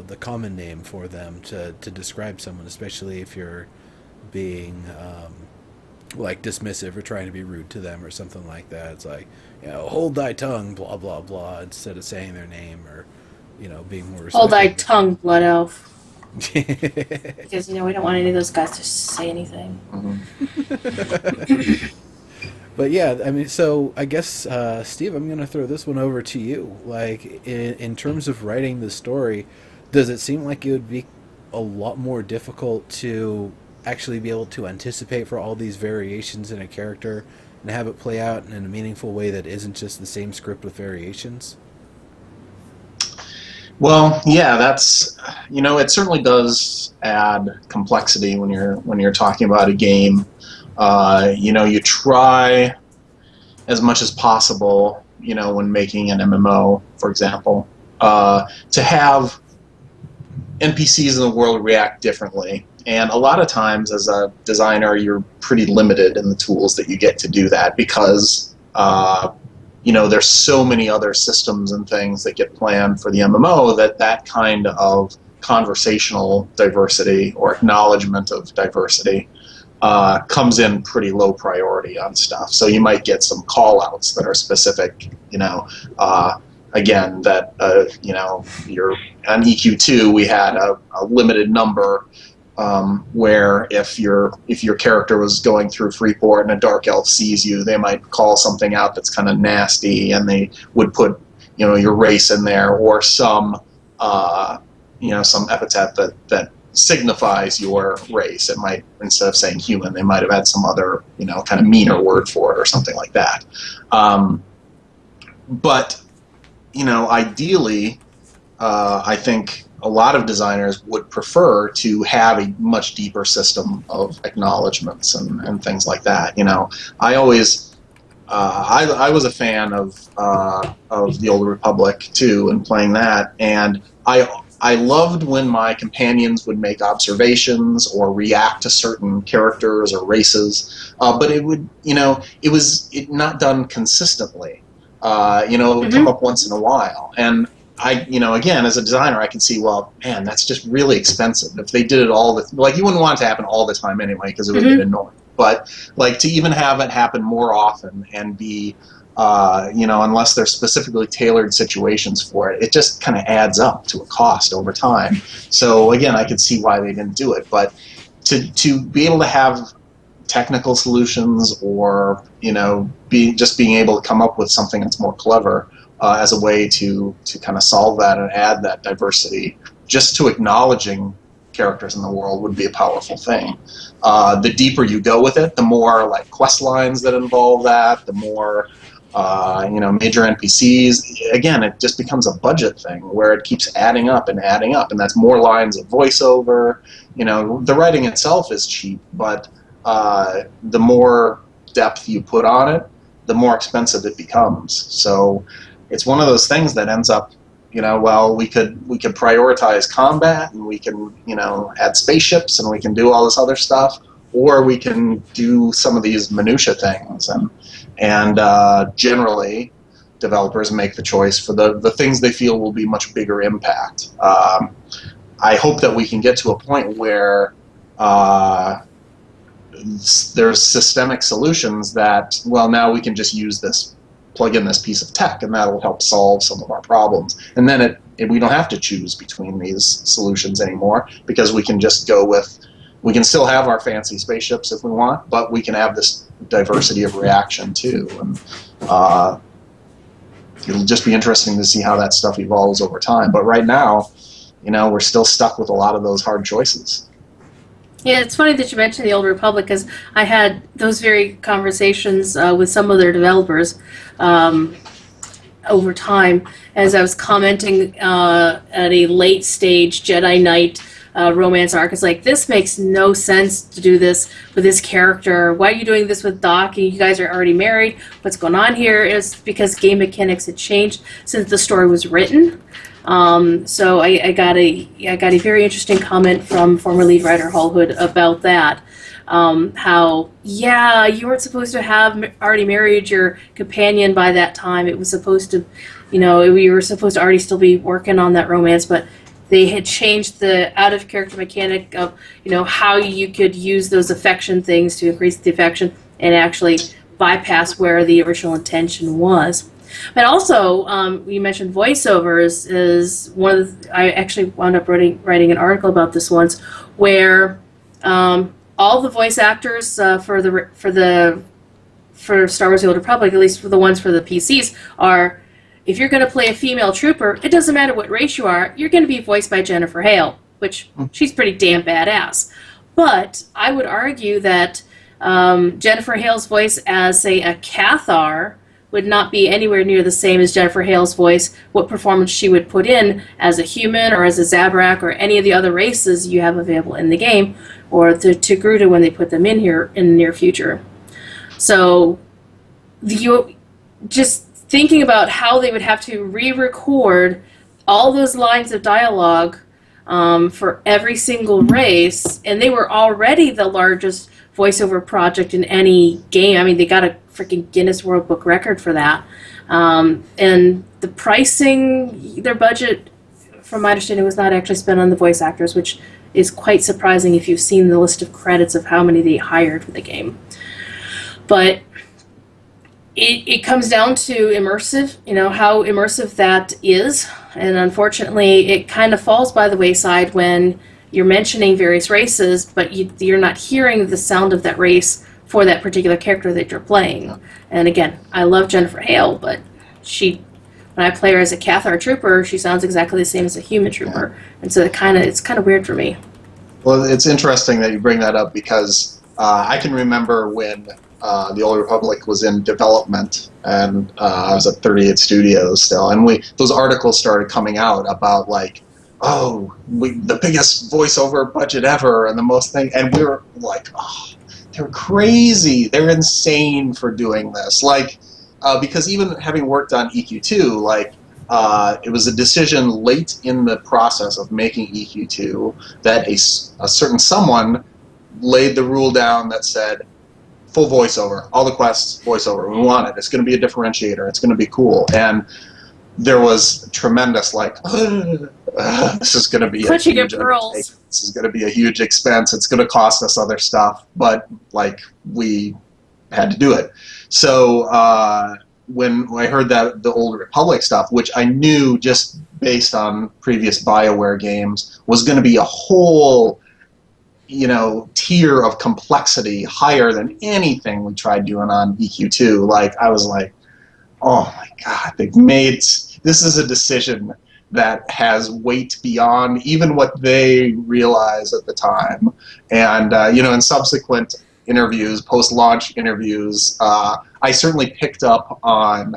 The common name for them to describe someone, especially if you're being like dismissive or trying to be rude to them or something like that. It's like, hold thy tongue, blah blah blah, instead of saying their name, or being more respectful. Hold thy tongue, blood elf. Because we don't want any of those guys to say anything. But yeah, I mean, so I guess Steve, I'm going to throw this one over to you. Like in terms of writing the story, does it seem like it would be a lot more difficult to actually be able to anticipate for all these variations in a character and have it play out in a meaningful way that isn't just the same script with variations? Well, yeah, that's it certainly does add complexity when you're talking about a game. You try as much as possible, when making an MMO, for example, to have NPCs in the world react differently. And a lot of times, as a designer, you're pretty limited in the tools that you get to do that because there's so many other systems and things that get planned for the MMO that kind of conversational diversity or acknowledgement of diversity comes in pretty low priority on stuff. So you might get some call-outs that are specific, again, that, you're on EQ2, we had a limited number where if your character was going through Freeport and a dark elf sees you, they might call something out that's kind of nasty, and they would put your race in there, or some some epithet that signifies your race. It might, instead of saying human, they might have had some other kind of meaner word for it or something like that. But ideally, I think a lot of designers would prefer to have a much deeper system of acknowledgments and things like that. I always, I was a fan of the Old Republic too, and playing that, and I loved when my companions would make observations or react to certain characters or races, but it would, it was not done consistently. It would come up once in a while, and again, as a designer, I can see, well, man, that's just really expensive. If they did it all you wouldn't want it to happen all the time anyway, because it would get annoying. But to even have it happen more often and be, unless there's specifically tailored situations for it, it just kind of adds up to a cost over time. So again, I could see why they didn't do it. But to be able to have technical solutions, or being able to come up with something that's more clever as a way to kind of solve that and add that diversity, just to acknowledging characters in the world, would be a powerful thing. The deeper you go with it, the more quest lines that involve that, the more major NPCs. Again, it just becomes a budget thing where it keeps adding up, and that's more lines of voiceover. The writing itself is cheap, but the more depth you put on it, the more expensive it becomes. So it's one of those things that ends up, well, we could prioritize combat, and we can, add spaceships, and we can do all this other stuff, or we can do some of these minutia things, and generally developers make the choice for the things they feel will be much bigger impact. I hope that we can get to a point where there's systemic solutions that, well, now we can just use this, plug in this piece of tech, and that'll help solve some of our problems. And then we don't have to choose between these solutions anymore, because we can just go with, we can still have our fancy spaceships if we want, but we can have this diversity of reaction too. And it'll just be interesting to see how that stuff evolves over time. But right now, we're still stuck with a lot of those hard choices. Yeah, it's funny that you mentioned the Old Republic, because I had those very conversations with some of their developers over time, as I was commenting at a late stage Jedi Knight romance arc. It's like, this makes no sense to do this with this character. Why are you doing this with Doc? You guys are already married. What's going on here? It's because game mechanics had changed since the story was written. So I got a very interesting comment from former lead writer Hall Hood about that. How, yeah, you weren't supposed to have already married your companion by that time. It was supposed to, we were supposed to already still be working on that romance, but they had changed the out-of-character mechanic of, how you could use those affection things to increase the affection and actually bypass where the original intention was. But also, you mentioned voiceovers is one of the, I actually wound up writing an article about this once, where all the voice actors for Star Wars: The Old Republic, at least for the ones for the PCs, are, if you're going to play a female trooper, it doesn't matter what race you are, you're going to be voiced by Jennifer Hale, which she's pretty damn badass. But I would argue that Jennifer Hale's voice as, say, a Cathar would not be anywhere near the same as Jennifer Hale's voice, what performance she would put in as a human or as a Zabrak or any of the other races you have available in the game, or to Gruta when they put them in here in the near future. So just thinking about how they would have to re-record all those lines of dialogue for every single race, and they were already the largest voiceover project in any game. I mean, they got a freaking Guinness World Book record for that. And the pricing, their budget, from my understanding, was not actually spent on the voice actors, which is quite surprising if you've seen the list of credits of how many they hired for the game. But it comes down to immersive, how immersive that is. And unfortunately, it kind of falls by the wayside when you're mentioning various races, but you're not hearing the sound of that race for that particular character that you're playing. And again, I love Jennifer Hale, but when I play her as a Cathar trooper, she sounds exactly the same as a human trooper. Yeah. And so it's kind of weird for me. Well, it's interesting that you bring that up, because I can remember when the Old Republic was in development, and I was at 38 Studios still, and those articles started coming out about, like, the biggest voiceover budget ever, and the most thing, and we were like, oh, they're crazy, they're insane for doing this, like, because even having worked on EQ2, like, it was a decision late in the process of making EQ2 that a certain someone laid the rule down that said, full voiceover, all the quests, voiceover, we want it, it's going to be a differentiator, it's going to be cool, and there was tremendous, like, this is going to be a huge undertaking. This is going to be a huge expense. It's going to cost us other stuff, but like we had to do it. So when I heard that the Old Republic stuff, which I knew just based on previous BioWare games was going to be a whole, tier of complexity higher than anything we tried doing on EQ2, like I was like, oh my God, this is a decision that has weight beyond even what they realized at the time. And, in subsequent interviews, post-launch interviews, I certainly picked up on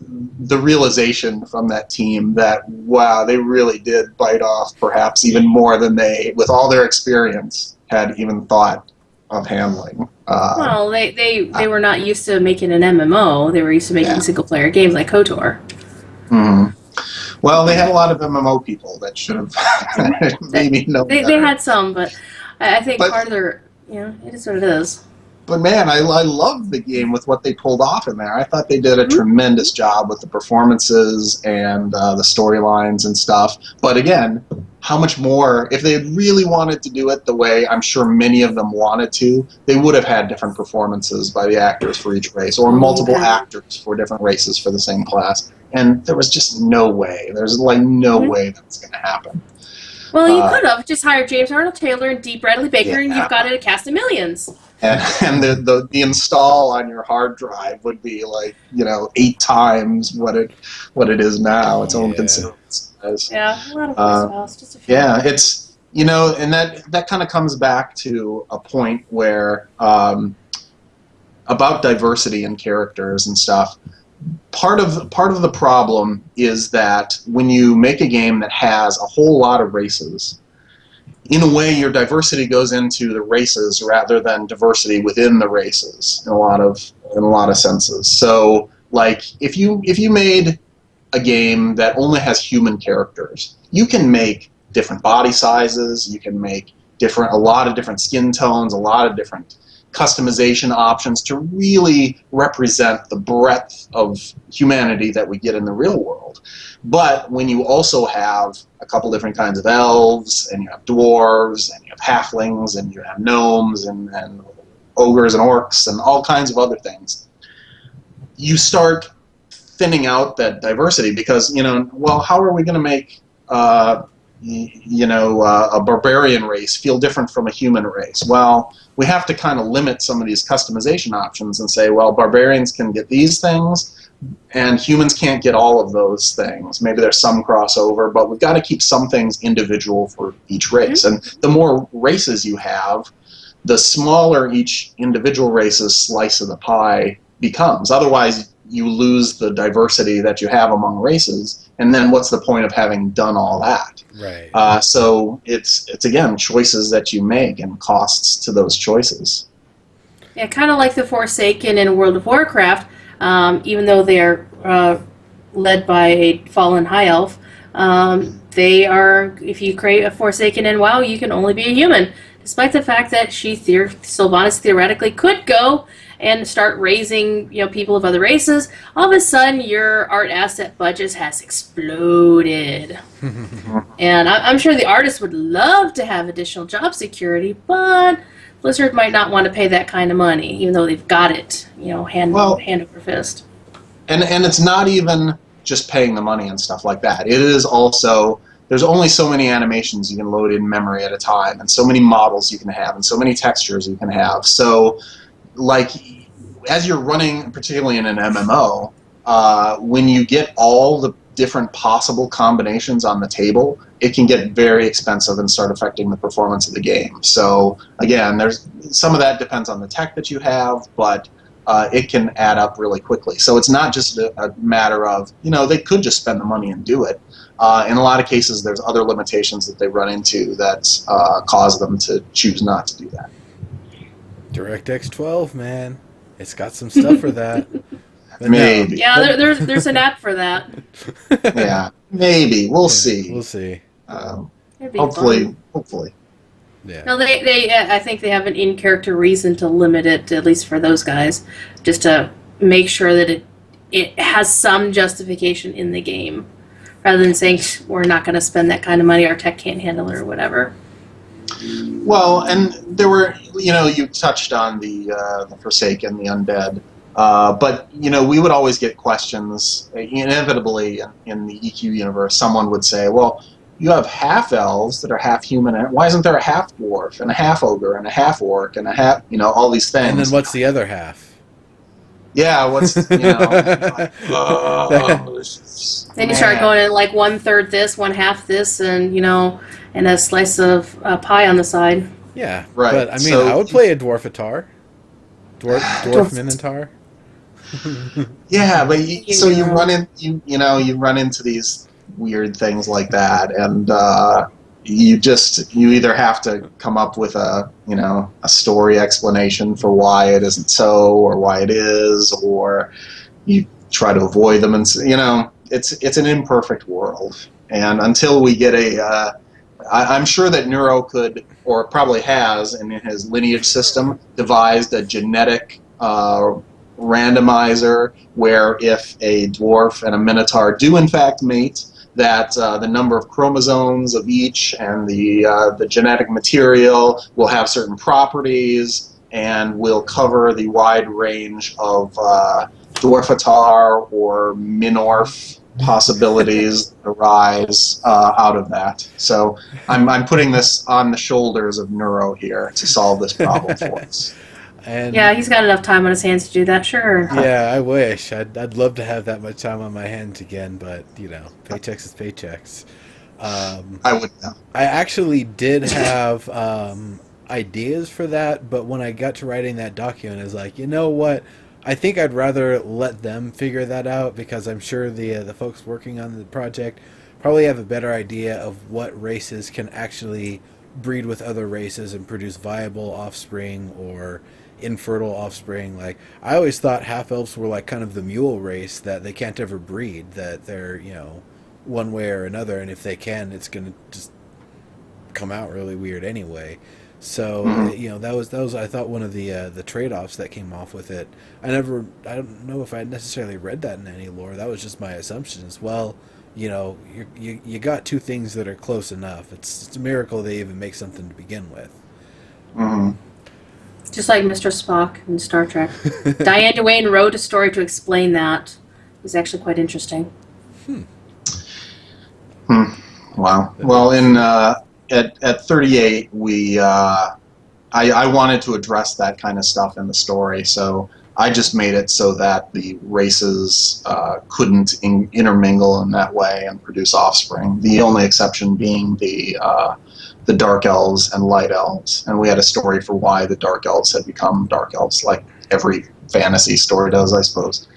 the realization from that team that, wow, they really did bite off perhaps even more than they, with all their experience, had even thought of handling. Well, they were not used to making an MMO. They were used to making single-player games like KOTOR. Mm-hmm. Well, they had a lot of MMO people that should have maybe known They better. had some, but I think But part of their, it is what it is. But man, I loved the game with what they pulled off in there. I thought they did a Mhm. tremendous job with the performances and the storylines and stuff. But again, how much more, if they had really wanted to do it the way I'm sure many of them wanted to, they would have had different performances by the actors for each race, or multiple Okay. actors for different races for the same class. And there was just no way. There's like no Mhm. way that's going to happen. Well, you Uh, could have just hired James Arnold Taylor and Dee Bradley Baker, and yeah. you've got a cast of millions. And the install on your hard drive would be like 8 times what it is now. Its own Yeah. considerable size. Yeah, a lot of voice Uh, files, just a few. Yeah, it's and that kind of comes back to a point where about diversity in characters and stuff. Part of the problem is that when you make a game that has a whole lot of races, in a way, your diversity goes into the races rather than diversity within the races in a lot of senses. So, like, if you made a game that only has human characters, you can make different body sizes, you can make a lot of different skin tones, a lot of different customization options to really represent the breadth of humanity that we get in the real world. But when you also have a couple different kinds of elves, and you have dwarves, and you have halflings, and you have gnomes, and ogres and orcs, and all kinds of other things, you start thinning out that diversity because, well, how are we going to make a barbarian race feel different from a human race? Well, we have to kind of limit some of these customization options and say, well, barbarians can get these things, and humans can't get all of those things. Maybe there's some crossover, but we've got to keep some things individual for each race. And the more races you have, the smaller each individual race's slice of the pie becomes. Otherwise, you lose the diversity that you have among races, and then what's the point of having done all that? Right. So it's again choices that you make and costs to those choices. Yeah, kind of like the Forsaken in World of Warcraft, even though they're led by a fallen high elf, they are, if you create a Forsaken in WoW, you can only be a human. Despite the fact that Sylvanas theoretically could go and start raising, people of other races, all of a sudden your art asset budget has exploded. And I'm sure the artists would love to have additional job security, but Blizzard might not want to pay that kind of money, even though they've got it, hand over fist. And it's not even just paying the money and stuff like that. It is also, there's only so many animations you can load in memory at a time, and so many models you can have, and so many textures you can have. So, like, as you're running, particularly in an MMO, when you get all the different possible combinations on the table, it can get very expensive and start affecting the performance of the game. So again, there's some of that depends on the tech that you have, but it can add up really quickly. So it's not just a matter of, they could just spend the money and do it. In a lot of cases, there's other limitations that they run into that cause them to choose not to do that. DirectX 12, man. It's got some stuff for that. But maybe. No. Yeah, there's an app for that. Yeah, maybe. We'll see. We'll see. Hopefully. Yeah. No, they I think they have an in-character reason to limit it, at least for those guys, just to make sure that it has some justification in the game, rather than saying we're not going to spend that kind of money, our tech can't handle it or whatever. Well, and there were, you touched on the Forsaken, the Undead, but we would always get questions. Inevitably, in the EQ universe, someone would say, "Well, you have half elves that are half human. Why isn't there a half dwarf and a half ogre and a half orc and a half, all these things?" And then what's the other half? Yeah, what's Then you start going in like 1/3 this, 1/2 this, and and a slice of pie on the side. Yeah, right. But I mean, So I would play a dwarfatar, dwarf minotaur. Yeah, but you run in you run into these weird things like that, and you either have to come up with a story explanation for why it isn't so, or why it is, or you try to avoid them, and it's an imperfect world, and until we get I'm sure that Neuro could, or probably has, in his lineage system, devised a genetic randomizer where if a dwarf and a minotaur do in fact mate, that the number of chromosomes of each and the genetic material will have certain properties and will cover the wide range of dwarfatar or minorf possibilities arise out of that. So I'm putting this on the shoulders of Neuro here to solve this problem for us. And Yeah, he's got enough time on his hands to do that, sure. yeah, I wish. I'd love to have that much time on my hands again, but paychecks is paychecks. I would know. I actually did have ideas for that, but when I got to writing that document, I was like, you know what? I think I'd rather let them figure that out, because I'm sure the folks working on the project probably have a better idea of what races can actually breed with other races and produce viable offspring or infertile offspring. Like, I always thought half elves were like kind of the mule race, that they can't ever breed, that they're one way or another, and if they can, it's gonna just come out really weird anyway. So that was I thought one of the trade-offs that came off with it. I don't know if I necessarily read that in any lore. That was just my assumptions. Well, you got two things that are close enough. It's a miracle they even make something to begin with. Mm-hmm. Just like Mr. Spock in Star Trek. Diane Duane wrote a story to explain that. It was actually quite interesting. Wow. Well, at 38, I wanted to address that kind of stuff in the story, so I just made it so that the races couldn't intermingle in that way and produce offspring. The only exception being the dark elves and light elves, and we had a story for why the dark elves had become dark elves, like every fantasy story does, I suppose.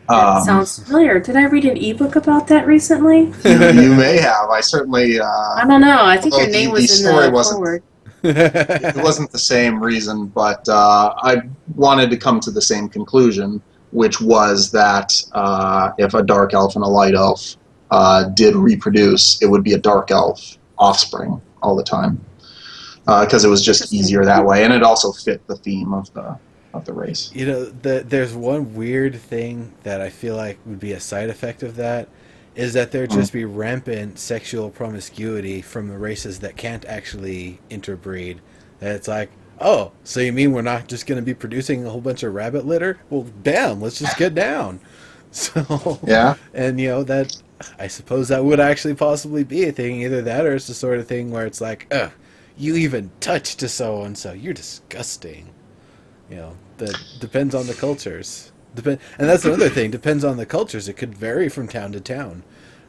That sounds familiar. Did I read an ebook about that recently? You may have. I certainly. I don't know. I think your name was in the forward. It wasn't the same reason, but I wanted to come to the same conclusion, which was that if a dark elf and a light elf did reproduce, it would be a dark elf offspring all the time, because it was just easier that way, and it also fit the theme of the race. There's one weird thing that I feel like would be a side effect of that, is that there'd just be rampant sexual promiscuity from the races that can't actually interbreed. And it's like, oh, so you mean we're not just going to be producing a whole bunch of rabbit litter? Well, damn, let's just get down. So yeah, and that I suppose that would actually possibly be a thing. Either that, or it's the sort of thing where it's like, ugh, you even touched a so and so, you're disgusting. That depends on the cultures. And that's another thing. Depends on the cultures. It could vary from town to town.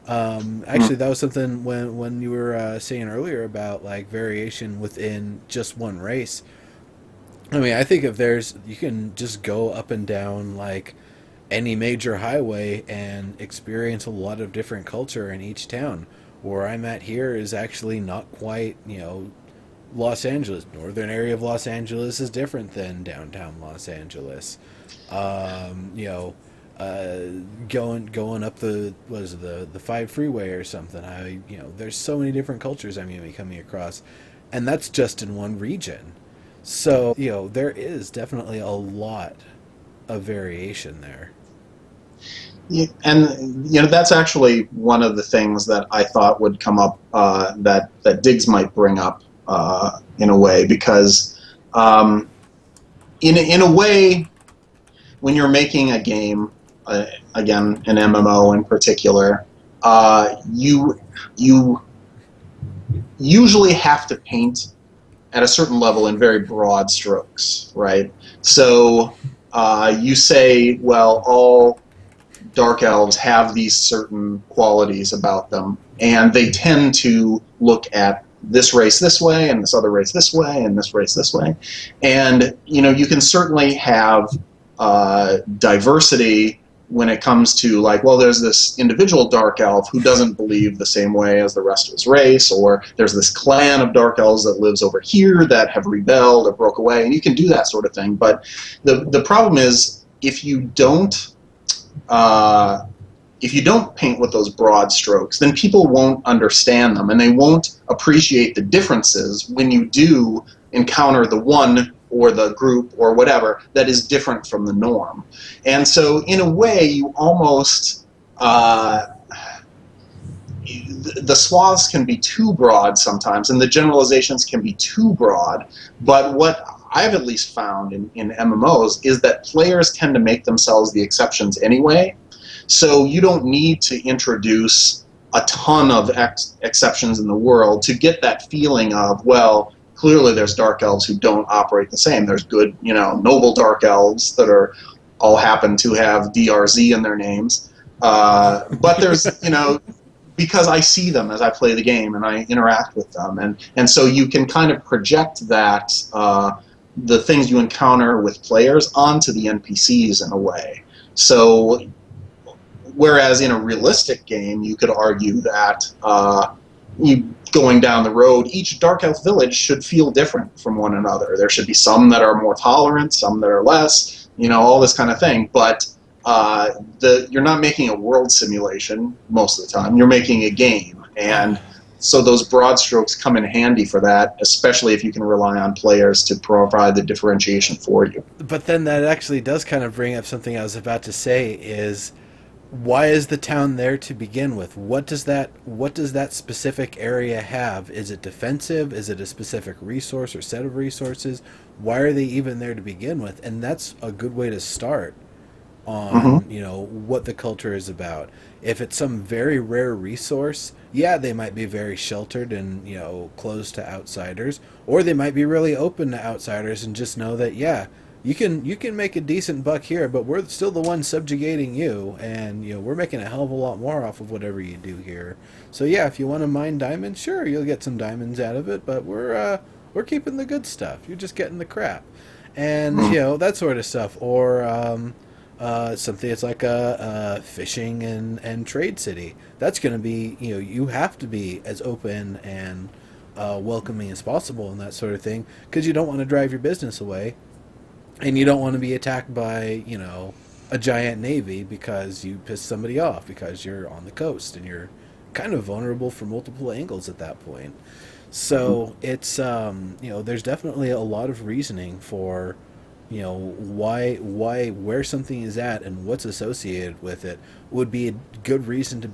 Actually, that was something when you were saying earlier about like variation within just one race. I mean, I think you can just go up and down like any major highway and experience a lot of different culture in each town. Where I'm at here is actually not quite, Los Angeles. Northern area of Los Angeles is different than downtown Los Angeles. Going up the 5 freeway or something. There's so many different cultures I'm going to be coming across, and that's just in one region. So there is definitely a lot of variation there. Yeah, and that's actually one of the things that I thought would come up that Diggs might bring up. In a way, because in a way, when you're making a game, again, an MMO in particular, you usually have to paint at a certain level in very broad strokes, right? So you say, well, all dark elves have these certain qualities about them, and they tend to look at this race this way, and this other race this way, and this race this way. And, you can certainly have diversity when it comes to, like, well, there's this individual dark elf who doesn't believe the same way as the rest of his race, or there's this clan of dark elves that lives over here that have rebelled or broke away, and you can do that sort of thing. But the problem is, if you don't if you don't paint with those broad strokes, then people won't understand them, and they won't appreciate the differences when you do encounter the one or the group or whatever that is different from the norm. And so in a way, you almost the swaths can be too broad sometimes, and the generalizations can be too broad. But what I've at least found in MMOs is that players tend to make themselves the exceptions anyway. So you don't need to introduce a ton of exceptions in the world to get that feeling of, well, clearly there's dark elves who don't operate the same. There's good, noble dark elves that are all happen to have DRZ in their names. But there's, because I see them as I play the game and I interact with them. And so you can kind of project that, the things you encounter with players onto the NPCs in a way. So whereas in a realistic game, you could argue that going down the road, each Dark Elf village should feel different from one another. There should be some that are more tolerant, some that are less, all this kind of thing. But you're not making a world simulation most of the time. You're making a game. And so those broad strokes come in handy for that, especially if you can rely on players to provide the differentiation for you. But then that actually does kind of bring up something I was about to say is, why is the town there to begin with? What does that specific area have? Is it defensive? Is it a specific resource or set of resources? Why are they even there to begin with? And that's a good way to start on, what the culture is about. If it's some very rare resource, yeah, they might be very sheltered and, closed to outsiders, or they might be really open to outsiders and just know that, yeah, you can make a decent buck here, but we're still the ones subjugating you, and we're making a hell of a lot more off of whatever you do here. So yeah, if you want to mine diamonds, sure, you'll get some diamonds out of it, but we're keeping the good stuff. You're just getting the crap, and that sort of stuff. Or something that's like a fishing and trade city. That's going to be you have to be as open and welcoming as possible and that sort of thing, because you don't want to drive your business away. And you don't want to be attacked by, a giant navy because you pissed somebody off because you're on the coast and you're kind of vulnerable from multiple angles at that point. So it's, there's definitely a lot of reasoning for, where something is at and what's associated with it would be a good reason to,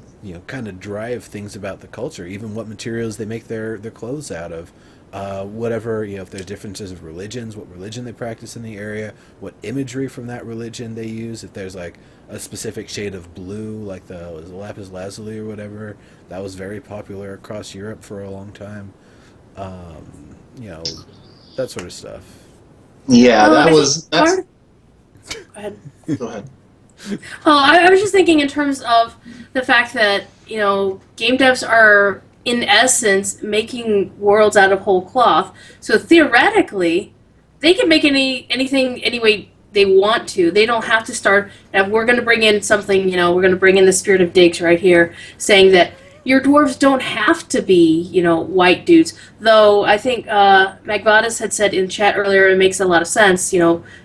kind of drive things about the culture, even what materials they make their clothes out of. Whatever, if there's differences of religions, what religion they practice in the area, what imagery from that religion they use, if there's like a specific shade of blue, like the lapis lazuli or whatever, that was very popular across Europe for a long time. That sort of stuff. Yeah, Go ahead. Go ahead. Well, I was just thinking in terms of the fact that, game devs are in essence making worlds out of whole cloth. So theoretically, they can make anything any way they want to. They don't have to start, we're going to bring in something, we're going to bring in the Spirit of Diggs right here, saying that your dwarves don't have to be, white dudes. Though I think Magvadas had said in chat earlier, it makes a lot of sense,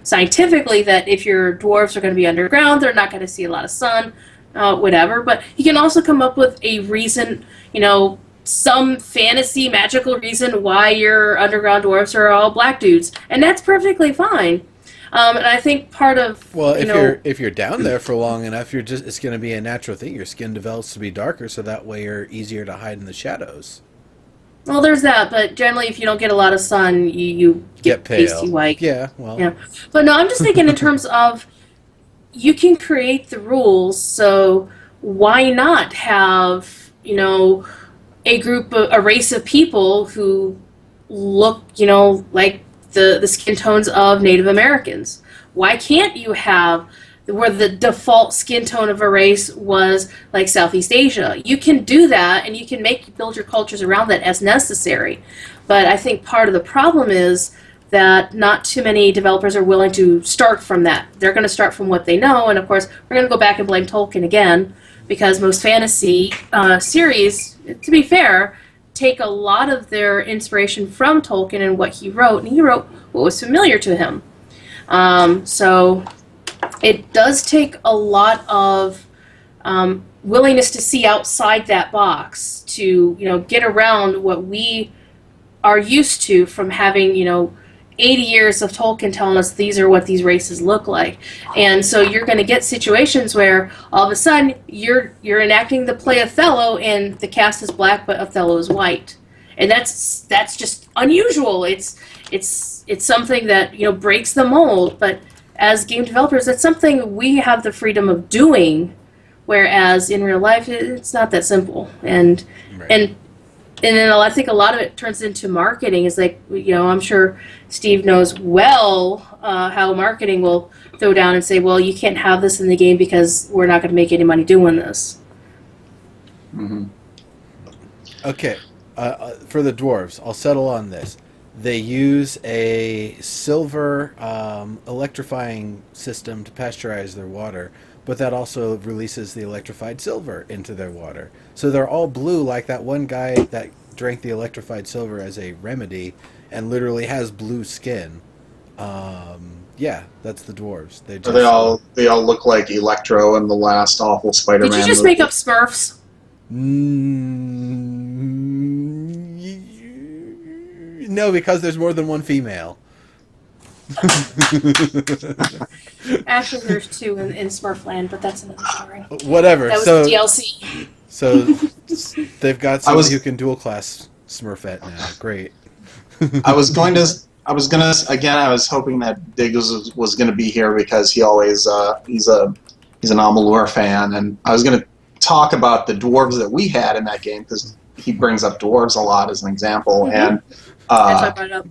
scientifically, that if your dwarves are going to be underground, they're not going to see a lot of sun, whatever. But you can also come up with a reason, some fantasy magical reason why your underground dwarves are all black dudes, and that's perfectly fine. And I think part of if you're down there for long enough, it's going to be a natural thing. Your skin develops to be darker, so that way you're easier to hide in the shadows. Well, there's that, but generally, if you don't get a lot of sun, you get pale. pasty white. Yeah, well, yeah. But no, I'm just thinking in terms of you can create the rules, so why not have a race of people who look, like the skin tones of Native Americans? Why can't you have where the default skin tone of a race was like Southeast Asia? You can do that, and you can build your cultures around that as necessary. But I think part of the problem is that not too many developers are willing to start from that. They're going to start from what they know, and of course, we're going to go back and blame Tolkien again, because most fantasy series, to be fair, take a lot of their inspiration from Tolkien and what he wrote, and he wrote what was familiar to him. So it does take a lot of willingness to see outside that box to, get around what we are used to from having, 80 years of Tolkien telling us these are what these races look like. And so you're going to get situations where all of a sudden you're enacting the play Othello and the cast is black but Othello is white. And that's just unusual. It's something that, breaks the mold, but as game developers that's something we have the freedom of doing, whereas in real life it's not that simple. And Right. and then I think a lot of it turns into marketing. Is like, I'm sure Steve knows well how marketing will throw down and say, well, you can't have this in the game because we're not going to make any money doing this. Mm-hmm. Okay, for the dwarves, I'll settle on this. They use a silver electrifying system to pasteurize their water, but that also releases the electrified silver into their water. So they're all blue, like that one guy that drank the electrified silver as a remedy and literally has blue skin. Yeah, that's the dwarves. They just, They all look like Electro in the last awful Spider-Man Did you just movie. make up Smurfs? No, because there's more than one female. Actually, there's two in Smurfland, but that's another story. Whatever. That was So DLC. So they've got somebody was- who can dual class Smurfette now. Great. I was gonna again. I was hoping that Diggs was going to be here because he always he's an Amalur fan, and I was going to talk about the dwarves that we had in that game because he brings up dwarves a lot as an example. Mhm. And I brought it up.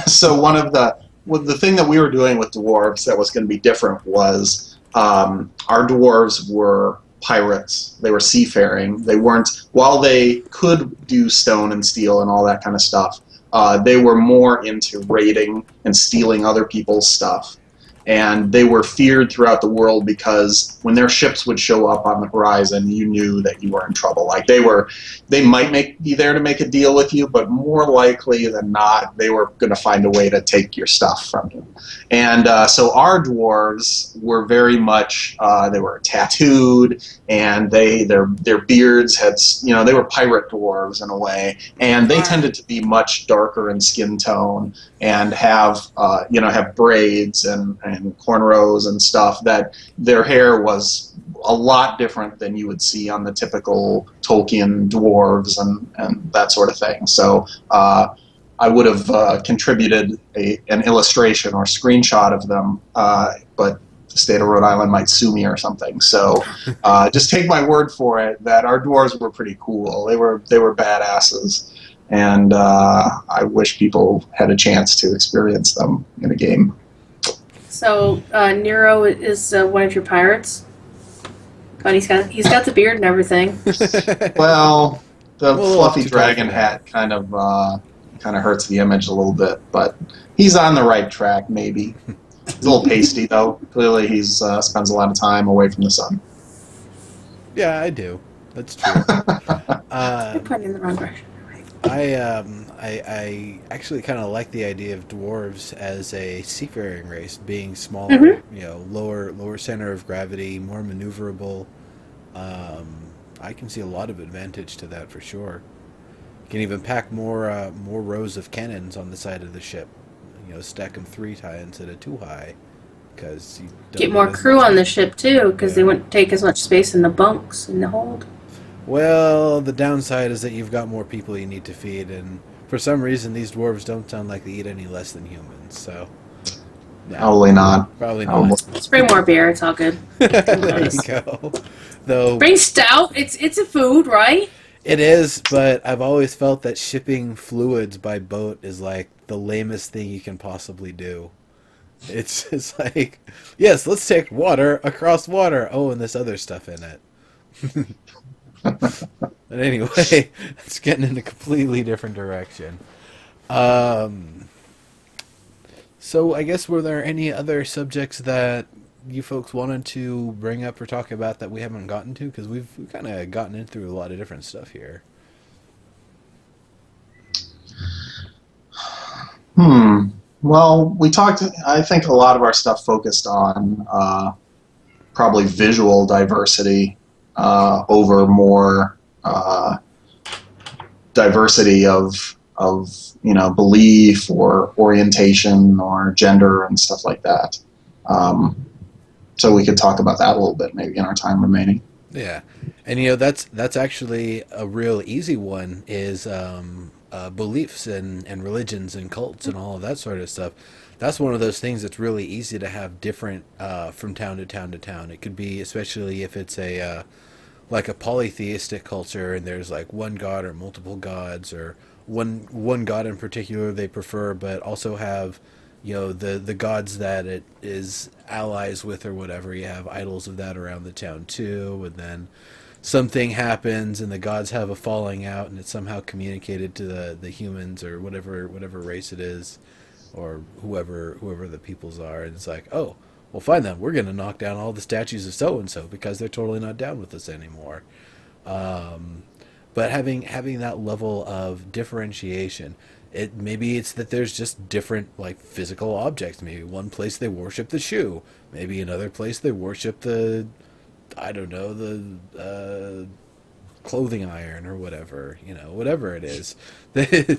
so the thing that we were doing with dwarves that was going to be different was our dwarves were pirates. They were seafaring. They weren't, while they could do stone and steel and all that kind of stuff, they were more into raiding and stealing other people's stuff. And they were feared throughout the world because when their ships would show up on the horizon, you knew that you were in trouble. Like they might be there to make a deal with you, but more likely than not, they were going to find a way to take your stuff from you. And so our dwarves were very much they were tattooed, and their beards had, they were pirate dwarves in a way, and they tended to be much darker in skin tone and have have braids and cornrows and stuff. That their hair was a lot different than you would see on the typical Tolkien dwarves and that sort of thing. So I would have contributed an illustration or screenshot of them, but the state of Rhode Island might sue me or something. So just take my word for it that our dwarves were pretty cool. They were badasses. And I wish people had a chance to experience them in a game. So Nero is one of your pirates, but he's got the beard and everything. Well, the Well, fluffy too dragon tall for that. hat kind of hurts the image a little bit, but he's on the right track. Maybe he's a little pasty though. Clearly, he's spends a lot of time away from the sun. Yeah, I do. That's true. You're pointing in the wrong direction. I actually kind of like the idea of dwarves as a seafaring race, being smaller, Mhm. lower center of gravity, more maneuverable. I can see a lot of advantage to that for sure. You can even pack more rows of cannons on the side of the ship. Stack them 3 high instead of 2 high, because you don't Get more need as crew much- on the ship too, because they Yeah. wouldn't take as much space in the bunks in the hold. Well, the downside is that you've got more people you need to feed, and for some reason these dwarves don't sound like they eat any less than humans, so... no, Probably not. probably Oh, not. Let's bring more beer. It's all good. There you go. Though Bring stout. It's a food, right? it is, but I've always felt that shipping fluids by boat is like the lamest thing you can possibly do. It's just like, yes, let's take water across water. Oh, and this other stuff in it. But anyway, it's getting in a completely different direction. So I guess, were there any other subjects that you folks wanted to bring up or talk about that we haven't gotten to? Because we've kind of gotten in through a lot of different stuff here. Well, we talked. I think a lot of our stuff focused on probably visual diversity over more diversity of belief or orientation or gender and stuff like that. So we could talk about that a little bit maybe in our time remaining. Yeah, and that's actually a real easy one is beliefs and religions and cults and all of that sort of stuff. That's one of those things that's really easy to have different from town to town to town. It could be, especially if it's a like a polytheistic culture and there's like one god or multiple gods, or one god in particular they prefer, but also have the gods that it is allies with or whatever. You have idols of that around the town too, and then something happens and the gods have a falling out and it's somehow communicated to the humans or whatever race it is, or whoever the peoples are, and it's like, oh, well, fine then, we're going to knock down all the statues of so and so because they're totally not down with us anymore. But having that level of differentiation, maybe it's that there's just different like physical objects. Maybe one place they worship the shoe, maybe another place they worship the, I don't know, the clothing iron or whatever, whatever it is. There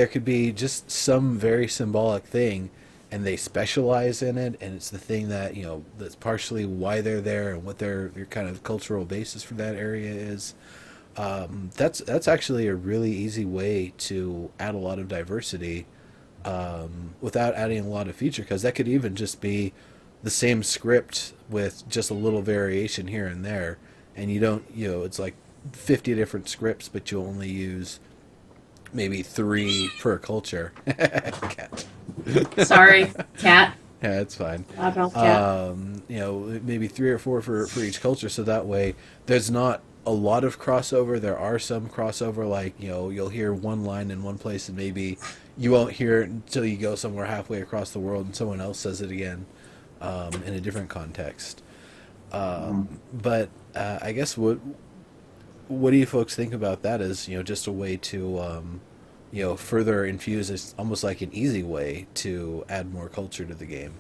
could be just some very symbolic thing, and they specialize in it, and it's the thing that that's partially why they're there and what their kind of cultural basis for that area is. That's actually a really easy way to add a lot of diversity without adding a lot of feature, because that could even just be the same script with just a little variation here and there, and you don't it's like 50 different scripts, but you only use maybe 3 per culture. Cat. Sorry, cat. Yeah, it's fine. Loud-mouthed cat. Maybe 3 or 4 for each culture, so that way there's not a lot of crossover. There are some crossover, like you'll hear one line in one place and maybe you won't hear it until you go somewhere halfway across the world and someone else says it again in a different context. But I guess what do you folks think about that as just a way to further infuse? It's almost like an easy way to add more culture to the game.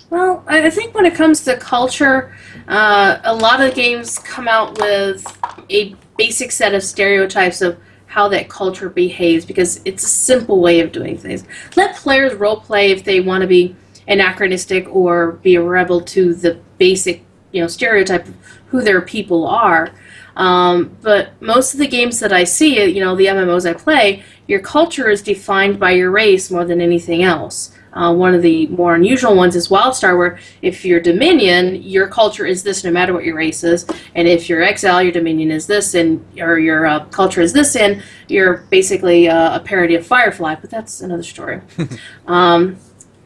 Well, I think when it comes to culture, a lot of games come out with a basic set of stereotypes of how that culture behaves, because it's a simple way of doing things. Let players role play if they want to be anachronistic or be a rebel to the basic stereotype of who their people are. But most of the games that I see, the MMOs I play, your culture is defined by your race more than anything else. One of the more unusual ones is WildStar, where if you're Dominion, your culture is this no matter what your race is, and if you're Exile, your Dominion is this, or your culture is this, and you're basically a parody of Firefly, but that's another story.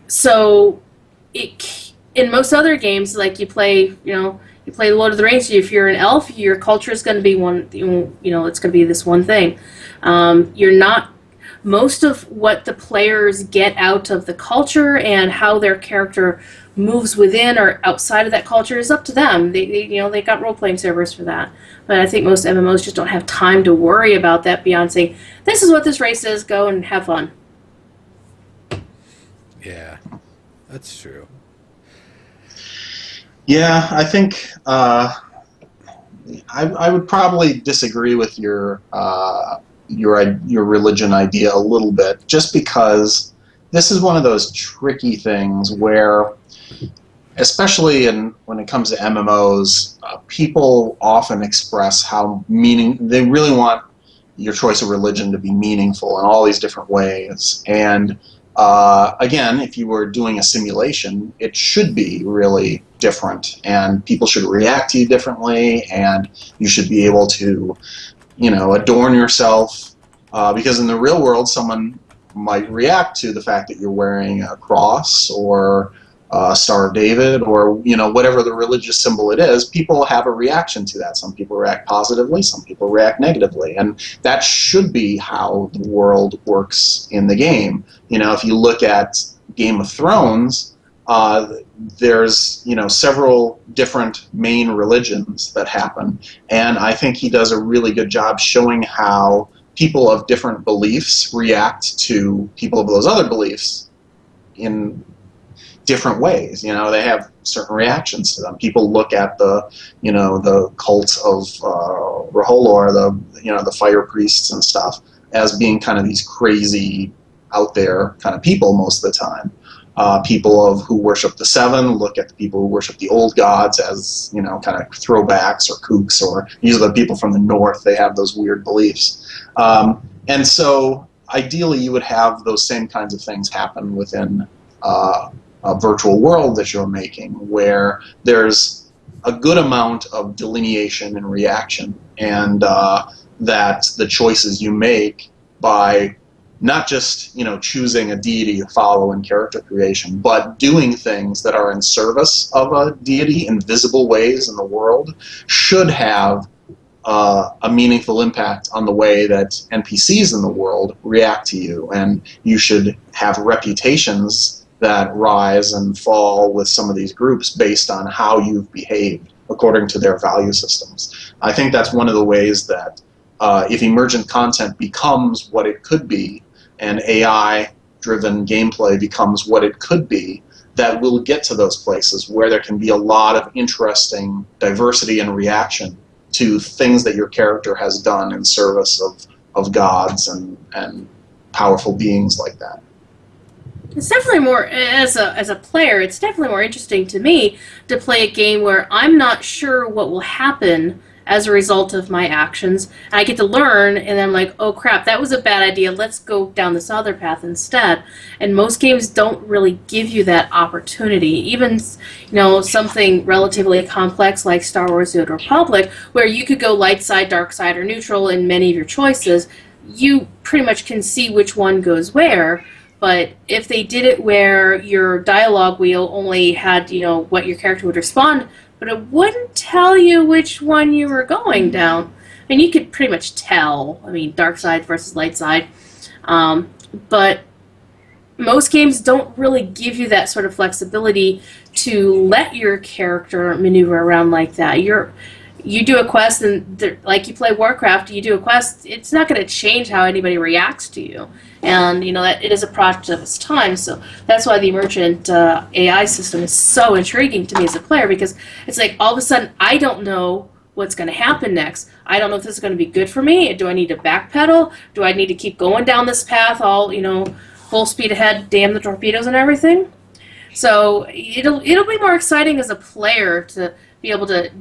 So in most other games, like you play Lord of the Rings, if you're an elf, your culture is going to be one, it's going to be this one thing. Most of what the players get out of the culture and how their character moves within or outside of that culture is up to them. They got role-playing servers for that. But I think most MMOs just don't have time to worry about that beyond saying, this is what this race is, go and have fun. Yeah, that's true. Yeah, I think I would probably disagree with your religion idea a little bit, just because this is one of those tricky things where, especially when it comes to MMOs, people often express they really want your choice of religion to be meaningful in all these different ways. And again, if you were doing a simulation, it should be really different, and people should react to you differently, and you should be able to adorn yourself, because in the real world someone might react to the fact that you're wearing a cross or a Star of David or whatever the religious symbol it is. People have a reaction to that. Some people react positively, some people react negatively, and that should be how the world works in the game. If you look at Game of Thrones, there's several different main religions that happen, and I think he does a really good job showing how people of different beliefs react to people of those other beliefs in different ways. They have certain reactions to them. People look at the cult of Raholor, the fire priests and stuff, as being kind of these crazy, out there kind of people most of the time. People who worship the Seven look at the people who worship the old gods as, kind of throwbacks or kooks, or these are the people from the north. They have those weird beliefs. And so ideally you would have those same kinds of things happen within a virtual world that you're making, where there's a good amount of delineation and reaction, and that the choices you make by not just choosing a deity to follow in character creation, but doing things that are in service of a deity in visible ways in the world, should have a meaningful impact on the way that NPCs in the world react to you. And you should have reputations that rise and fall with some of these groups based on how you've behaved according to their value systems. I think that's one of the ways that if emergent content becomes what it could be, and AI-driven gameplay becomes what it could be, that we'll get to those places where there can be a lot of interesting diversity and reaction to things that your character has done in service of gods and powerful beings like that. It's definitely more, as a player, it's definitely more interesting to me to play a game where I'm not sure what will happen as a result of my actions. And I get to learn, and I'm like, oh crap, that was a bad idea. Let's go down this other path instead. And most games don't really give you that opportunity. Even, something relatively complex like Star Wars: The Old Republic, where you could go light side, dark side, or neutral in many of your choices, you pretty much can see which one goes where. But if they did it where your dialogue wheel only had, what your character would respond, but it wouldn't tell you which one you were going down. I mean, you could pretty much tell. I mean, dark side versus light side. But most games don't really give you that sort of flexibility to let your character maneuver around like that. You do a quest, and like you play Warcraft, you do a quest, it's not going to change how anybody reacts to you. And, that it is a product of its time. So that's why the emergent AI system is so intriguing to me as a player, because it's like all of a sudden I don't know what's going to happen next. I don't know if this is going to be good for me. Do I need to backpedal? Do I need to keep going down this path all, full speed ahead, damn the torpedoes and everything? So it'll be more exciting as a player to be able to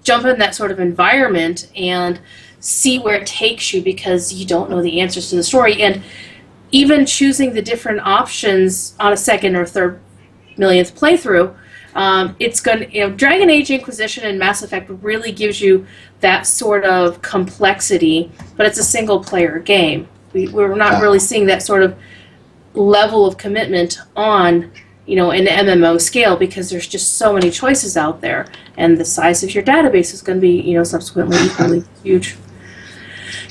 jump in that sort of environment and see where it takes you, because you don't know the answers to the story. And even choosing the different options on a second or third millionth playthrough, it's going to, Dragon Age Inquisition and Mass Effect really gives you that sort of complexity, but it's a single player game. We're not really seeing that sort of level of commitment on, an MMO scale, because there's just so many choices out there, and the size of your database is going to be, subsequently equally huge.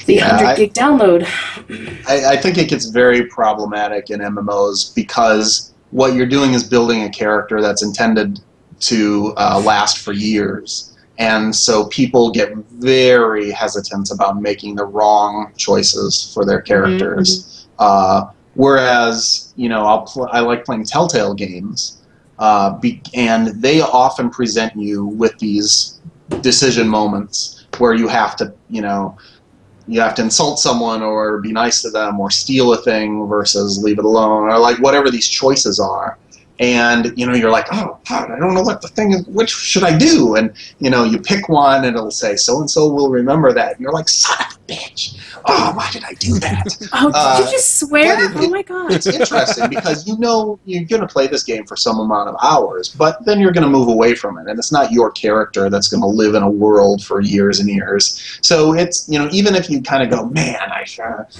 The 100 gig download. I think it gets very problematic in MMOs, because what you're doing is building a character that's intended to last for years. And so people get very hesitant about making the wrong choices for their characters. Mm-hmm. Whereas, I like playing Telltale games, and they often present you with these decision moments where you have to, you have to insult someone or be nice to them or steal a thing versus leave it alone, or like whatever these choices are. And, you're like, oh, God, I don't know what the thing is, which should I do? And, you pick one and it'll say, so-and-so will remember that. And you're like, son of a bitch. Oh, why did I do that? Oh, did you just swear? Oh, my God. It's interesting because you're going to play this game for some amount of hours, but then you're going to move away from it. And it's not your character that's going to live in a world for years and years. So it's, even if you kind of go, man,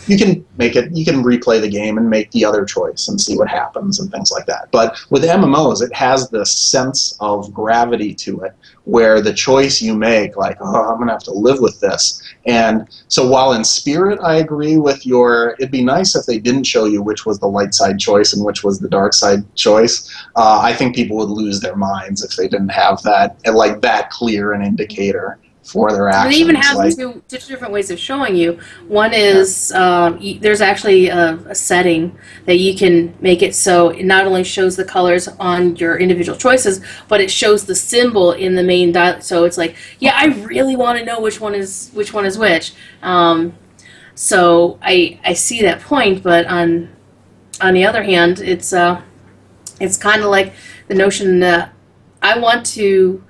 you can make it, you can replay the game and make the other choice and see what happens and things like that. But with MMOs, it has this sense of gravity to it, where the choice you make, like, oh, I'm going to have to live with this. And so while in spirit I agree with it'd be nice if they didn't show you which was the light side choice and which was the dark side choice. I think people would lose their minds if they didn't have that clear an indicator for their So they actions. even have Like, two different ways of showing you. One is there's actually a setting that you can make it so it not only shows the colors on your individual choices, but it shows the symbol in the main so it's like, yeah, I really want to know which one is which. So I see that point, but on the other hand, it's kind of like the notion that I want to.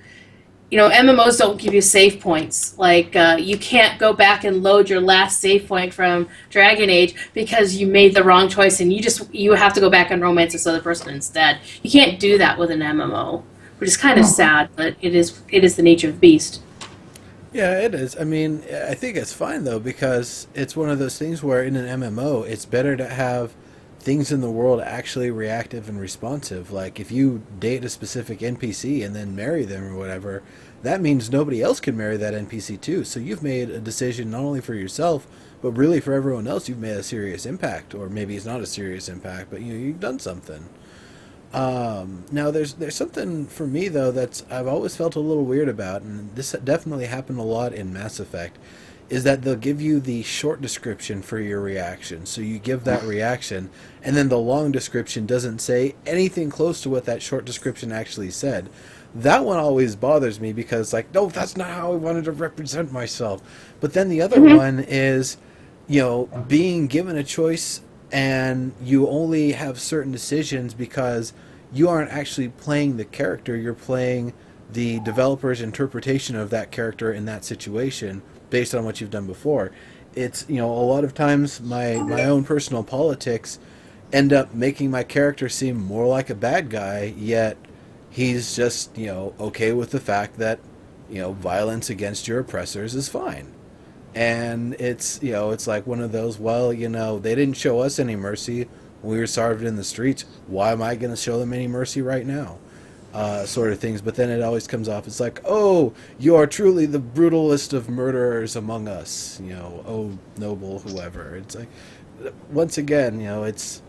MMOs don't give you save points. Like, you can't go back and load your last save point from Dragon Age because you made the wrong choice, and you have to go back and romance this other person instead. You can't do that with an MMO, which is kind of sad, but it is the nature of the beast. Yeah, it is. I mean, I think it's fine though because it's one of those things where in an MMO, it's better to have things in the world actually reactive and responsive. Like if you date a specific NPC and then marry them or whatever, that means nobody else can marry that NPC too. So you've made a decision not only for yourself, but really for everyone else. You've made a serious impact, or maybe it's not a serious impact, but you've done something. Now there's something for me though that's I've always felt a little weird about, and this definitely happened a lot in Mass Effect, is that they'll give you the short description for your reaction. So you give that reaction, and then the long description doesn't say anything close to what that short description actually said. That one always bothers me because, like, no, that's not how I wanted to represent myself. But then the other one is, being given a choice and you only have certain decisions because you aren't actually playing the character, you're playing the developer's interpretation of that character in that situation based on what you've done before. It's, a lot of times my own personal politics end up making my character seem more like a bad guy, yet he's just, okay with the fact that, violence against your oppressors is fine. And it's like one of those, well, they didn't show us any mercy when we were starved in the streets. Why am I going to show them any mercy right now? Sort of things. But then it always comes off, it's like, oh, you are truly the brutalest of murderers among us. Oh, noble whoever. It's like, once again, it's...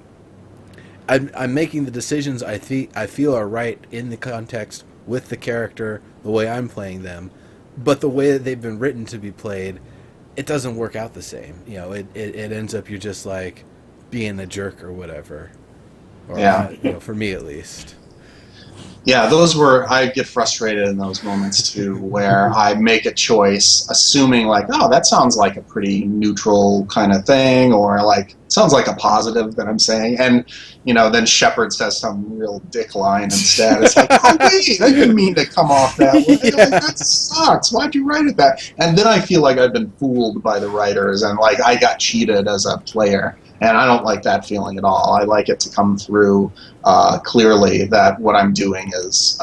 I'm making the decisions I feel are right in the context with the character, the way I'm playing them. But the way that they've been written to be played, it doesn't work out the same. It ends up you're just like being a jerk or whatever. Or yeah. not, for me at least. Yeah, I get frustrated in those moments too, where I make a choice assuming like, oh, that sounds like a pretty neutral kind of thing, or like, sounds like a positive that I'm saying. And, then Shepard says some real dick line instead. It's like, oh, wait, I didn't mean to come off that way. Like, that sucks. Why'd you write it that? And then I feel like I've been fooled by the writers and like I got cheated as a player. And I don't like that feeling at all. I like it to come through clearly that what I'm doing is,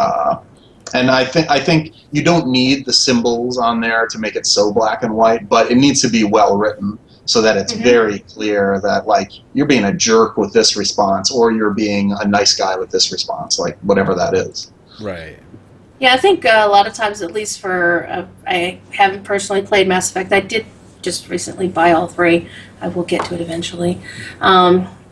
and I think you don't need the symbols on there to make it so black and white, but it needs to be well written so that it's very clear that like you're being a jerk with this response, or you're being a nice guy with this response, like whatever that is. Right. Yeah, I think a lot of times, at least for I haven't personally played Mass Effect. I did just recently buy all three. I will get to it eventually.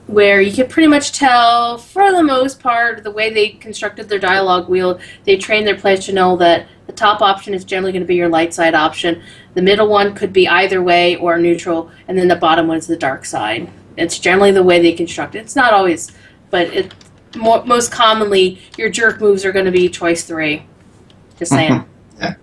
Where you can pretty much tell, for the most part, the way they constructed their dialogue wheel, they trained their players to know that the top option is generally going to be your light side option. The middle one could be either way or neutral, and then the bottom one is the dark side. It's generally the way they construct it. It's not always, but most commonly, your jerk moves are going to be choice 3. Just saying. Yeah.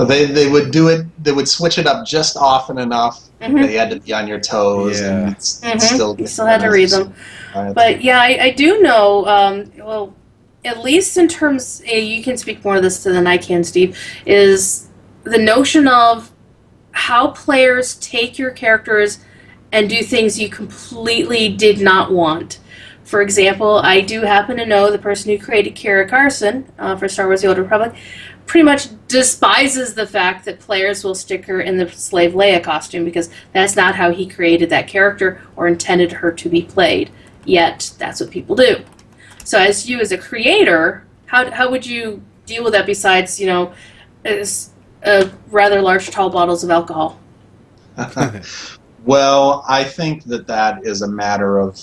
They would do it. They would switch it up just often enough. They had to be on your toes, and still you still had to read them. But yeah, I do know. Well, at least in terms, you can speak more of this than I can, Steve. Is the notion of how players take your characters and do things you completely did not want. For example, I do happen to know the person who created Kira Carson for Star Wars: The Old Republic pretty much despises the fact that players will stick her in the slave Leia costume because that's not how he created that character or intended her to be played. Yet, that's what people do. So as you as a creator, how would you deal with that besides, as rather large tall bottles of alcohol? Well, I think that is a matter of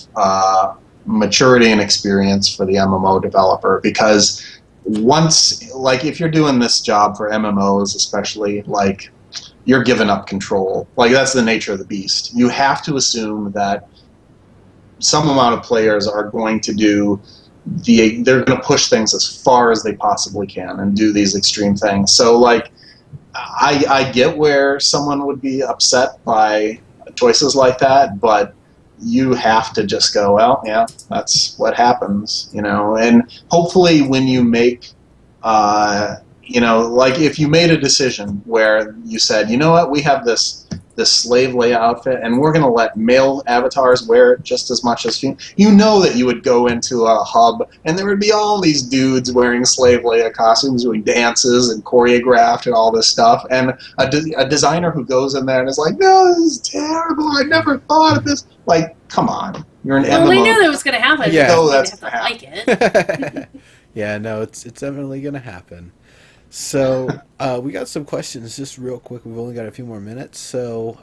maturity and experience for the MMO developer, because once, like, if you're doing this job for MMOs, especially, like, you're giving up control. Like, that's the nature of the beast. You have to assume that some amount of players are going to do they're going to push things as far as they possibly can and do these extreme things. So, like, I get where someone would be upset by choices like that, but you have to just go, well, yeah, that's what happens, you know. And hopefully, when you make, like if you made a decision where you said, you know what, we have this slave Leia outfit, and we're going to let male avatars wear it just as much as female. You know that you would go into a hub, and there would be all these dudes wearing slave Leia costumes, doing dances and choreographed and all this stuff, and a designer who goes in there and is like, no, this is terrible, I never thought of this. Like, come on. You're an Well, MMO. they knew that was going to happen. Yeah. No, They that's have going to to like happen. it. Yeah, no, it's definitely gonna happen. So we got some questions just real quick. We've only got a few more minutes. So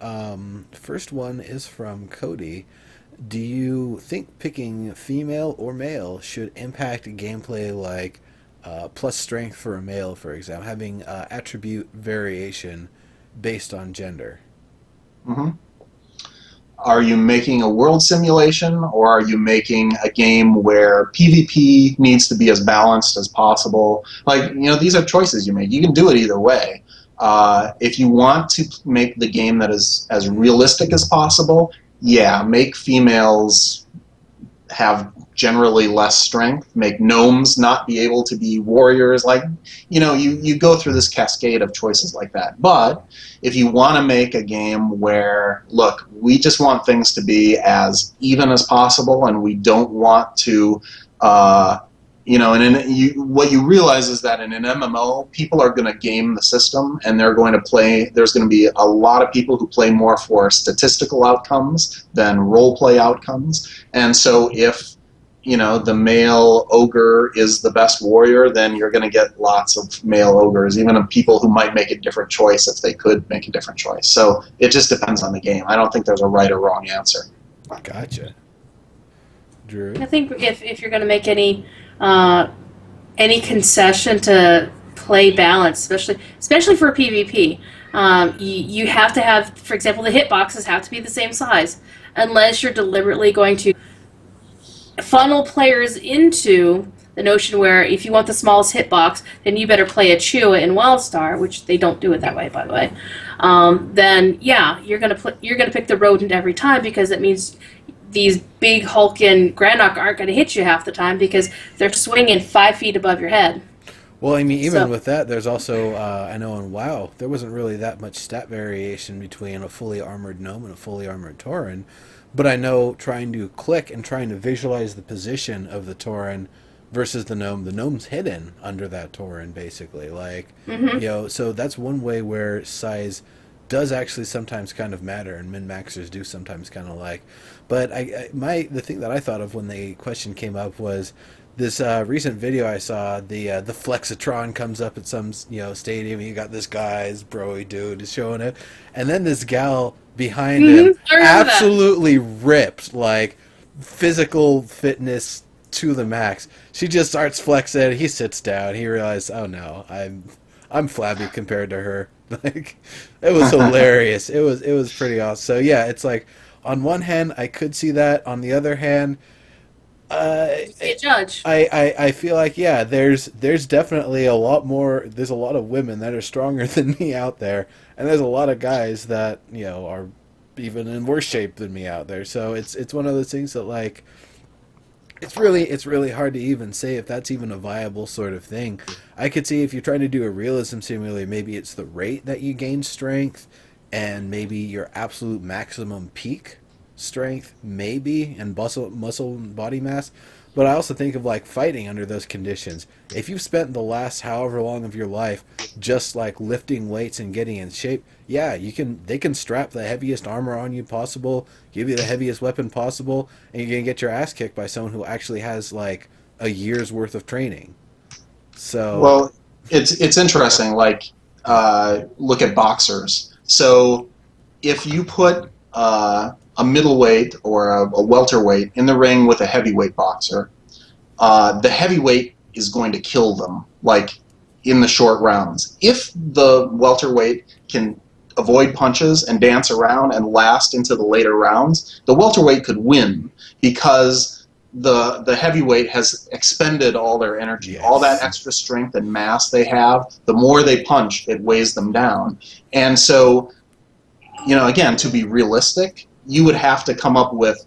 first one is from Cody. Do you think picking female or male should impact gameplay, like plus strength for a male, for example, having attribute variation based on gender? Hmm. Are you making a world simulation, or are you making a game where PvP needs to be as balanced as possible? Like, you know, these are choices you make. You can do it either way. If you want to make the game that is as realistic as possible, yeah, make females have generally less strength, make gnomes not be able to be warriors. Like, you know, you go through this cascade of choices like that. But if you want to make a game where, look, we just want things to be as even as possible, and we don't want to, what you realize is that in an MMO, people are going to game the system, and they're going to play. There's going to be a lot of people who play more for statistical outcomes than role play outcomes. And so, if the male ogre is the best warrior, then you're going to get lots of male ogres, even of people who might make a different choice if they could make a different choice. So it just depends on the game. I don't think there's a right or wrong answer. Gotcha. Drew? I think if you're going to make any concession to play balance, especially for PvP, you have to have, for example, the hitboxes have to be the same size, unless you're deliberately going to funnel players into the notion where if you want the smallest hitbox, then you better play a Chua in WildStar, which they don't do it that way, by the way. Then yeah, you're gonna pick the rodent every time, because it means these big hulking Granok aren't going to hit you half the time because they're swinging 5 feet above your head. Well, I mean, even with that, there's also, I know in WoW, there wasn't really that much stat variation between a fully armored gnome and a fully armored Tauren. But I know trying to click and trying to visualize the position of the Tauren versus the gnome's hidden under that Tauren, basically. Like, so that's one way where size does actually sometimes kind of matter, and min-maxers do sometimes kind of like. But the thing that I thought of when the question came up was this recent video I saw. The Flexatron comes up at some stadium, and you got this guy's broy dude is showing it, and then this gal behind him absolutely ripped, like physical fitness to the max. She just starts flexing. He sits down. He realized, oh no, I'm flabby compared to her. Like, it was hilarious. It was pretty awesome. So yeah, it's like, on one hand, I could see that. On the other hand, Be a judge. I feel like, yeah, there's definitely a lot more. There's a lot of women that are stronger than me out there, and there's a lot of guys that are even in worse shape than me out there. So it's one of those things that, like, it's really hard to even say if that's even a viable sort of thing. I could see if you're trying to do a realism simulator, maybe it's the rate that you gain strength, and maybe your absolute maximum peak strength, maybe, and muscle and body mass. But I also think of, like, fighting under those conditions. If you've spent the last however long of your life just, like, lifting weights and getting in shape, yeah, they can strap the heaviest armor on you possible, give you the heaviest weapon possible, and you're gonna get your ass kicked by someone who actually has, like, a year's worth of training. So, well, it's interesting. Like, look at boxers. So if you put a middleweight or a welterweight in the ring with a heavyweight boxer, the heavyweight is going to kill them, like in the short rounds. If the welterweight can avoid punches and dance around and last into the later rounds, the welterweight could win because the heavyweight has expended all their energy. Yes. All that extra strength and mass they have, the more they punch, it weighs them down. And so, again, to be realistic, you would have to come up with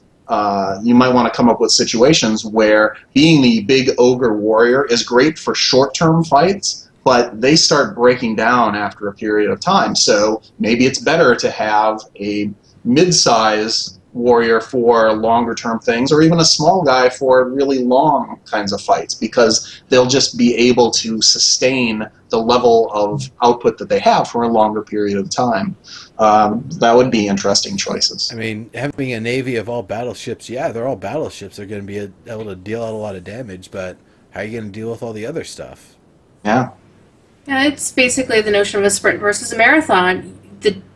you might want to come up with situations where being the big ogre warrior is great for short-term fights, but they start breaking down after a period of time. So maybe it's better to have a mid-size warrior for longer-term things, or even a small guy for really long kinds of fights, because they'll just be able to sustain the level of output that they have for a longer period of time. That would be interesting choices. I mean, having a navy of all battleships, yeah, they're all battleships. They're going to be able to deal out a lot of damage, but how are you going to deal with all the other stuff? Yeah. Yeah, it's basically the notion of a sprint versus a marathon.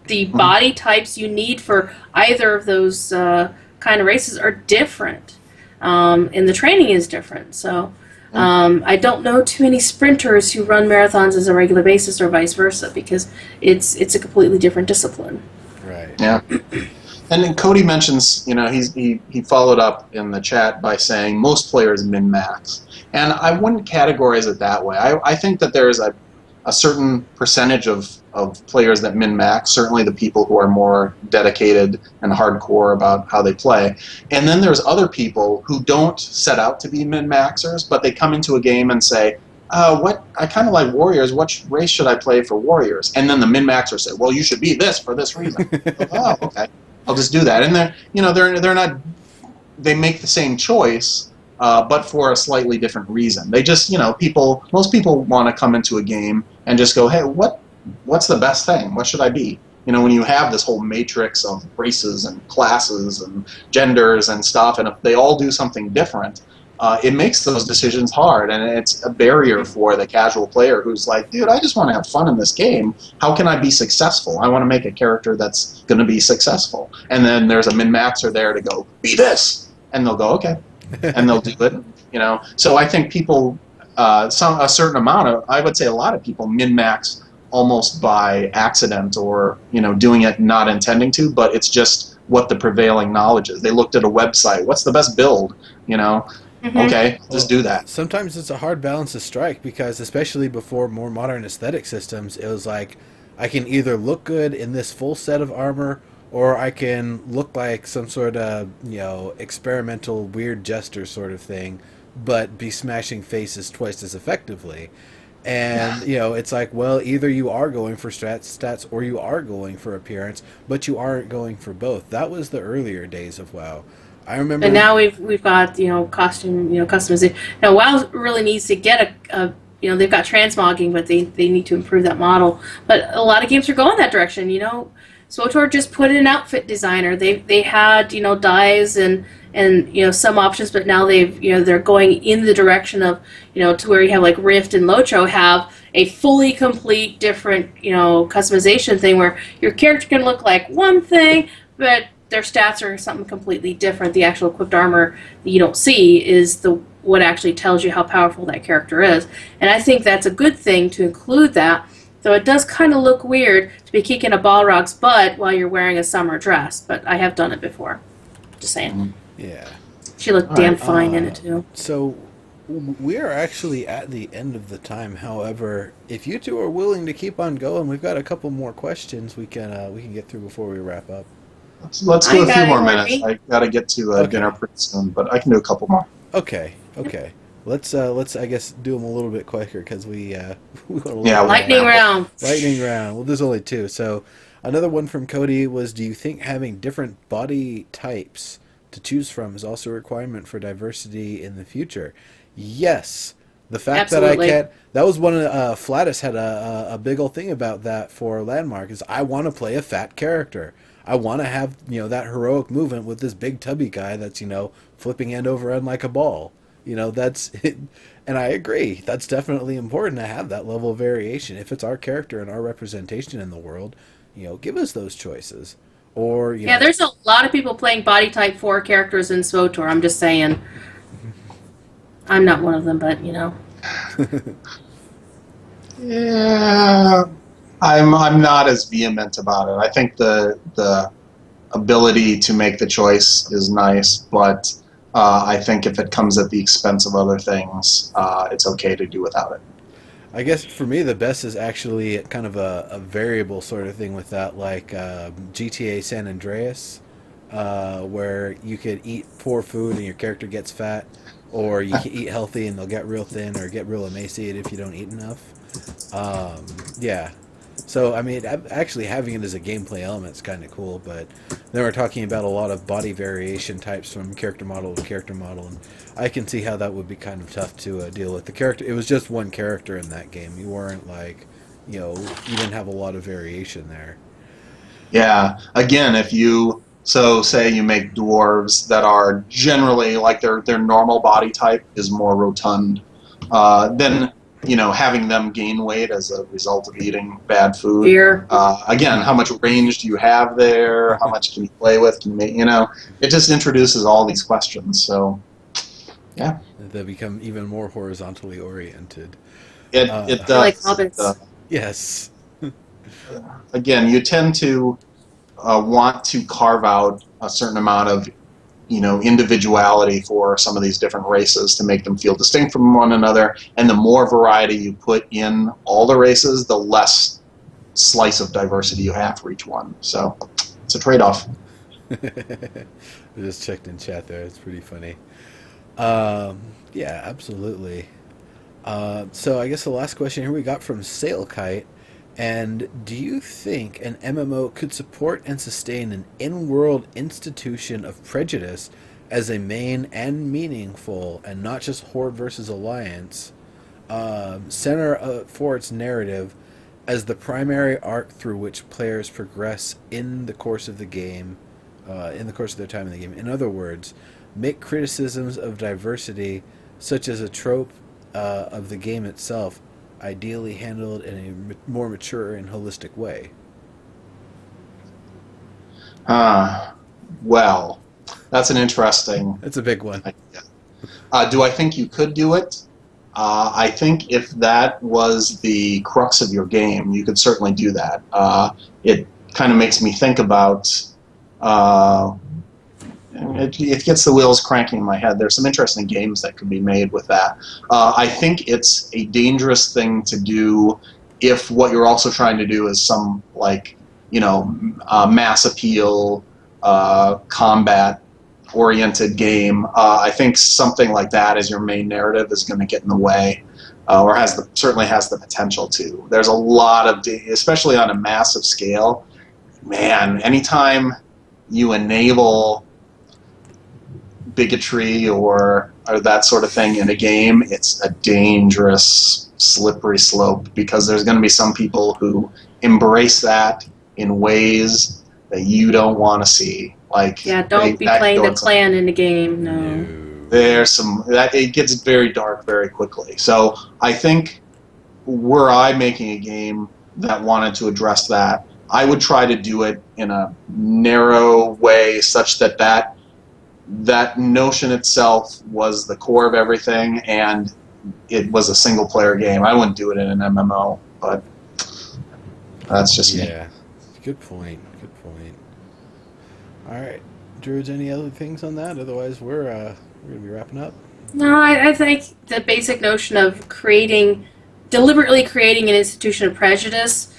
The body types you need for either of those kind of races are different, and the training is different. So I don't know too many sprinters who run marathons as a regular basis or vice versa, because it's a completely different discipline. Right. Yeah. And then Cody mentions, he followed up in the chat by saying most players min-max. And I wouldn't categorize it that way. I think that there is a certain percentage of players that min-max, certainly the people who are more dedicated and hardcore about how they play. And then there's other people who don't set out to be min-maxers, but they come into a game and say, I kind of like warriors. What race should I play for warriors? And then the min-maxer say, well, you should be this for this reason. Oh, okay. I'll just do that. And they're not. They make the same choice, but for a slightly different reason. They just, most people want to come into a game and just go, hey, what's the best thing? What should I be? When you have this whole matrix of races and classes and genders and stuff, and if they all do something different, it makes those decisions hard, and it's a barrier for the casual player who's like, dude, I just want to have fun in this game. How can I be successful? I want to make a character that's going to be successful. And then there's a min-maxer there to go, be this! And they'll go, okay. And they'll do it. So I think people, a certain amount of, I would say a lot of people min-max almost by accident, or doing it not intending to, but it's just what the prevailing knowledge is. They looked at a website. What's the best build? Okay, just do that. Sometimes it's a hard balance to strike, because especially before more modern aesthetic systems, it was like, I can either look good in this full set of armor, or I can look like some sort of, experimental weird jester sort of thing, but be smashing faces twice as effectively. And, it's like, well, either you are going for stats or you are going for appearance, but you aren't going for both. That was the earlier days of WoW. I remember. And now we've got, costume, customization. Now, WoW really needs to get they've got transmogging, but they need to improve that model. But a lot of games are going that direction, SWTOR just put in an outfit designer. They had, dyes and some options, but now they're going in the direction of, to where you have like Rift and Locho have a fully complete different, customization thing where your character can look like one thing, but their stats are something completely different. The actual equipped armor that you don't see is what actually tells you how powerful that character is. And I think that's a good thing to include that. Though it does kind of look weird to be kicking a Balrog's butt while you're wearing a summer dress, but I have done it before. Just saying. Yeah. She looked damn fine in it too. So we are actually at the end of the time. However, if you two are willing to keep on going, we've got a couple more questions we can get through before we wrap up. Let's do a few more minutes. I got to get to dinner pretty soon, but I can do a couple more. Okay. Let's I guess do them a little bit quicker, because we lightning round. Lightning round. Well, there's only two. So another one from Cody was, do you think having different body types to choose from is also a requirement for diversity in the future? Yes. The fact Absolutely. that was one of Flatus had a big old thing about that for Landmark, is I want to play a fat character. I want to have, that heroic movement with this big tubby guy that's, flipping end over end like a ball. That's it. And I agree. That's definitely important to have that level of variation. If it's our character and our representation in the world, give us those choices. Or, there's a lot of people playing body type 4 characters in SWTOR. I'm just saying. I'm not one of them, but, Yeah, I'm not as vehement about it. I think the ability to make the choice is nice, but I think if it comes at the expense of other things, it's okay to do without it. I guess for me, the best is actually kind of a variable sort of thing with that, like GTA San Andreas, where you could eat poor food and your character gets fat, or you can eat healthy and they'll get real thin or get real emaciated if you don't eat enough. Yeah. So, I mean, actually having it as a gameplay element is kind of cool, but then we're talking about a lot of body variation types from character model to character model, and I can see how that would be kind of tough to deal with. The character, it was just one character in that game. You weren't like, you didn't have a lot of variation there. Yeah. Again, if you say you make dwarves that are generally like their normal body type is more rotund, then having them gain weight as a result of eating bad food. Fear. Again, how much range do you have there? How much can you play with? It just introduces all these questions. So, yeah, They become even more horizontally oriented. it They're like does. hobbits. Yes. Again, you tend to want to carve out a certain amount of individuality for some of these different races to make them feel distinct from one another. And the more variety you put in all the races, the less slice of diversity you have for each one. So it's a trade-off. I just checked in chat there. It's pretty funny. Yeah, absolutely. So I guess the last question here we got from Sailkite. And do you think an MMO could support and sustain an in-world institution of prejudice as a main and meaningful, and not just Horde versus Alliance, center for its narrative as the primary arc through which players progress in the course of the game, in the course of their time in the game? In other words, make criticisms of diversity, such as a trope of the game itself, ideally handled in a more mature and holistic way. Well, that's an interesting That's a big one. idea. Do I think you could do it? I think if that was the crux of your game, you could certainly do that. It kind of makes me think about it gets the wheels cranking in my head. There's some interesting games that could be made with that. I think it's a dangerous thing to do if what you're also trying to do is some mass appeal, combat-oriented game. I think something like that as your main narrative is going to get in the way, or certainly has the potential to. There's a lot of, especially on a massive scale, man. Anytime you enable bigotry or that sort of thing in a game, it's a dangerous, slippery slope, because there's going to be some people who embrace that in ways that you don't want to see. Don't be playing the clan in the game. No. There's it gets very dark very quickly. So I think, were I making a game that wanted to address that, I would try to do it in a narrow way such that notion itself was the core of everything, and it was a single-player game. I wouldn't do it in an MMO, but that's just me. Yeah, good point. Good point. All right, Druids, any other things on that? Otherwise, we're gonna be wrapping up. No, I think the basic notion of deliberately creating an institution of prejudice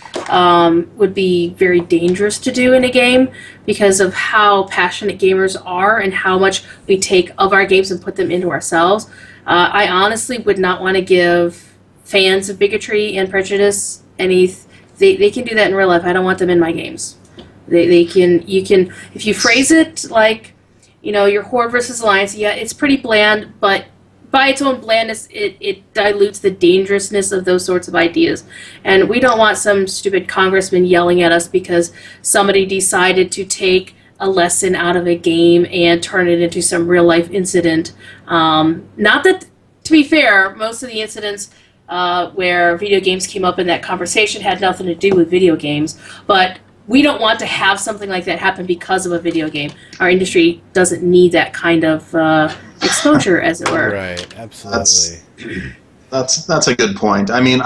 would be very dangerous to do in a game, because of how passionate gamers are and how much we take of our games and put them into ourselves. I honestly would not want to give fans of bigotry and prejudice they can do that in real life. I don't want them in my games. You can, if you phrase it like, your Horde versus Alliance, yeah, it's pretty bland, but by its own blandness, it dilutes the dangerousness of those sorts of ideas. And we don't want some stupid congressman yelling at us because somebody decided to take a lesson out of a game and turn it into some real-life incident. Not that, to be fair, most of the incidents where video games came up in that conversation had nothing to do with video games, but we don't want to have something like that happen because of a video game. Our industry doesn't need that kind of exposure, as it were. Right, absolutely. That's a good point. I mean,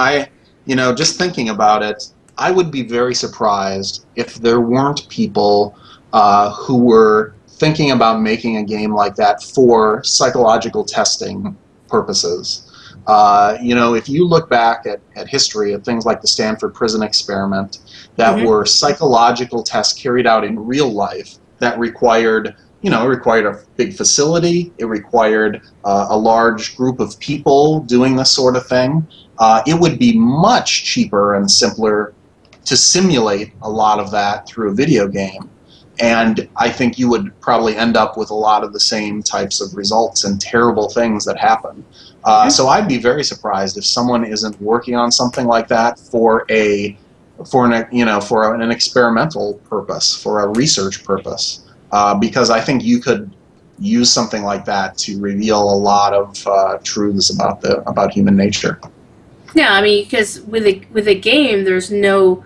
just thinking about it, I would be very surprised if there weren't people who were thinking about making a game like that for psychological testing purposes. If you look back at history, at things like the Stanford Prison Experiment, that Hmm. were psychological tests carried out in real life that required, it required a big facility, it required a large group of people doing this sort of thing. It would be much cheaper and simpler to simulate a lot of that through a video game. And I think you would probably end up with a lot of the same types of results and terrible things that happen. Hmm. So I'd be very surprised if someone isn't working on something like that for an experimental purpose, for a research purpose, because I think you could use something like that to reveal a lot of truths about human nature. Yeah, I mean, because with a game, there's no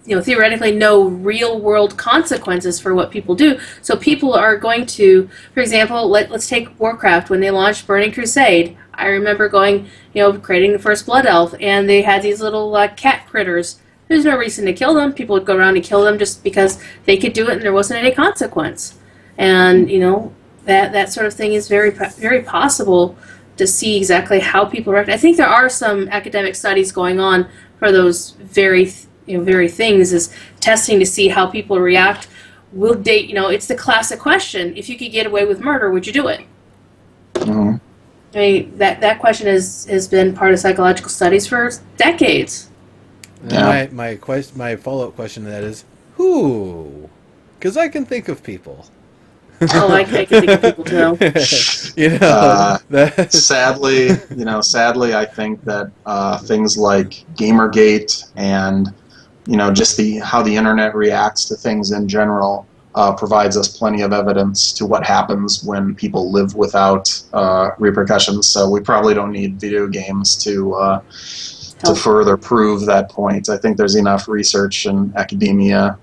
theoretically no real world consequences for what people do. So people are going to, for example, let's take Warcraft when they launched Burning Crusade. I remember going, creating the first Blood Elf, and they had these little cat critters. There's no reason to kill them. People would go around and kill them just because they could do it and there wasn't any consequence. And that sort of thing is very possible to see exactly how people react. I think there are some academic studies going on for those very things, is testing to see how people react. Will they, it's the classic question: if you could get away with murder, would you do it? Mhm. I mean, that question has been part of psychological studies for decades. And Yeah. my follow up question to that is who? Because I can think of people. Oh, I can think of people too. Uh, that. sadly, I think that things like Gamergate and just how the internet reacts to things in general provides us plenty of evidence to what happens when people live without repercussions. So we probably don't need video games to Help. further prove that point. I think there's enough research and academia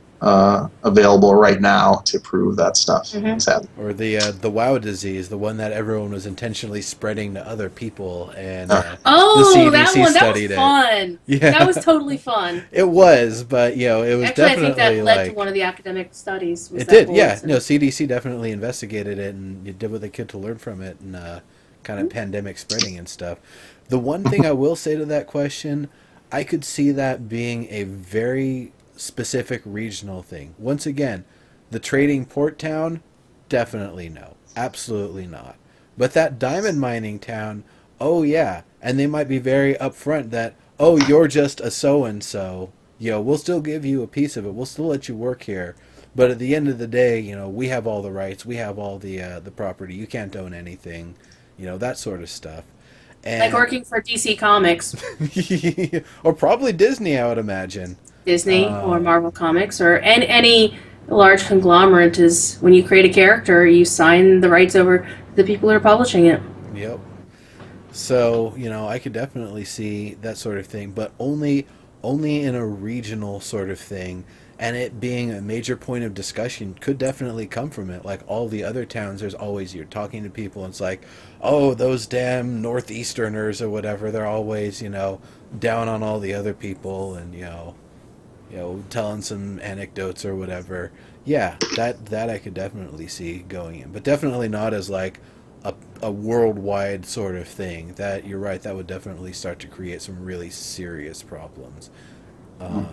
available right now to prove that stuff. Hmm. Sadly. Or the WoW disease, the one that everyone was intentionally spreading to other people, and Uh, the Oh, that CDC one, that was studied it. fun. Yeah, That was totally fun. it was, but it was Actually, I think definitely that led to like one of the academic studies. Was it that did. whole Yeah, incident. no, CDC definitely investigated it and it did what they could to learn from it and kind of pandemic spreading and stuff. The one thing I will say to that question, I could see that being a very specific regional thing. Once again, the trading port town, definitely no. Absolutely not. But that diamond mining town, oh yeah. And they might be very upfront that, oh, you're just a so and so. We'll still give you a piece of it. We'll still let you work here. But at the end of the day, we have all the rights. We have all the property. You can't own anything. That sort of stuff. Like And working for DC Comics, or probably Disney, I would imagine. Disney, or Um, Marvel Comics, or any large conglomerate is when you create a character, you sign the rights over to the people who are publishing it. yep. So I could definitely see that sort of thing, but only in a regional sort of thing, and it being a major point of discussion could definitely come from it. Like all the other towns, there's always you're talking to people, and it's like, oh, those damn northeasterners or whatever. They're always down on all the other people, and telling some anecdotes or whatever. Yeah, that I could definitely see going in, but definitely not as like a worldwide sort of thing. That you're right. That would definitely start to create some really serious problems. Um,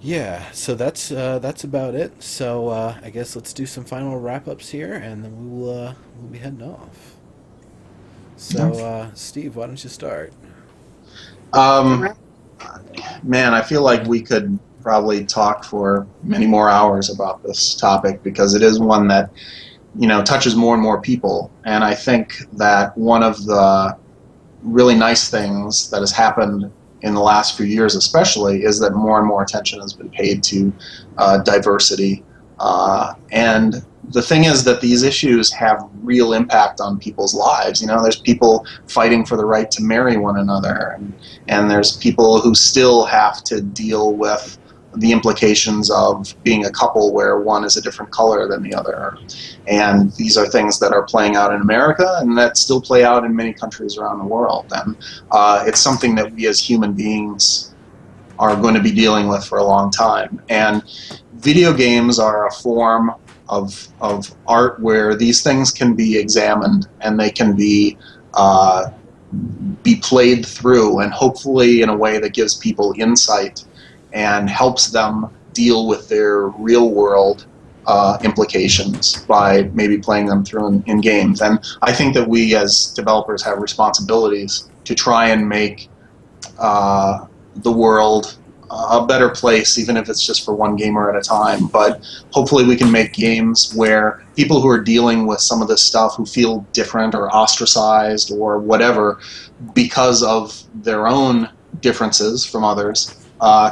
yeah, so that's about it. So I guess let's do some final wrap ups here, and then we'll be heading off. So Steve, why don't you start? Um, Man, I feel like we could probably talk for many more hours about this topic because it is one that touches more and more people. And I think that one of the really nice things that has happened in the last few years, especially, is that more and more attention has been paid to diversity. And the thing is that these issues have real impact on people's lives. There's people fighting for the right to marry one another, and there's people who still have to deal with the implications of being a couple where one is a different color than the other. And these are things that are playing out in America and that still play out in many countries around the world. And it's something that we as human beings are going to be dealing with for a long time. And video games are a form of art where these things can be examined and they can be played through, and hopefully in a way that gives people insight and helps them deal with their real world implications by maybe playing them through in games. And I think that we as developers have responsibilities to try and make the world a better place, even if it's just for one gamer at a time. But hopefully we can make games where people who are dealing with some of this stuff, who feel different or ostracized or whatever because of their own differences from others,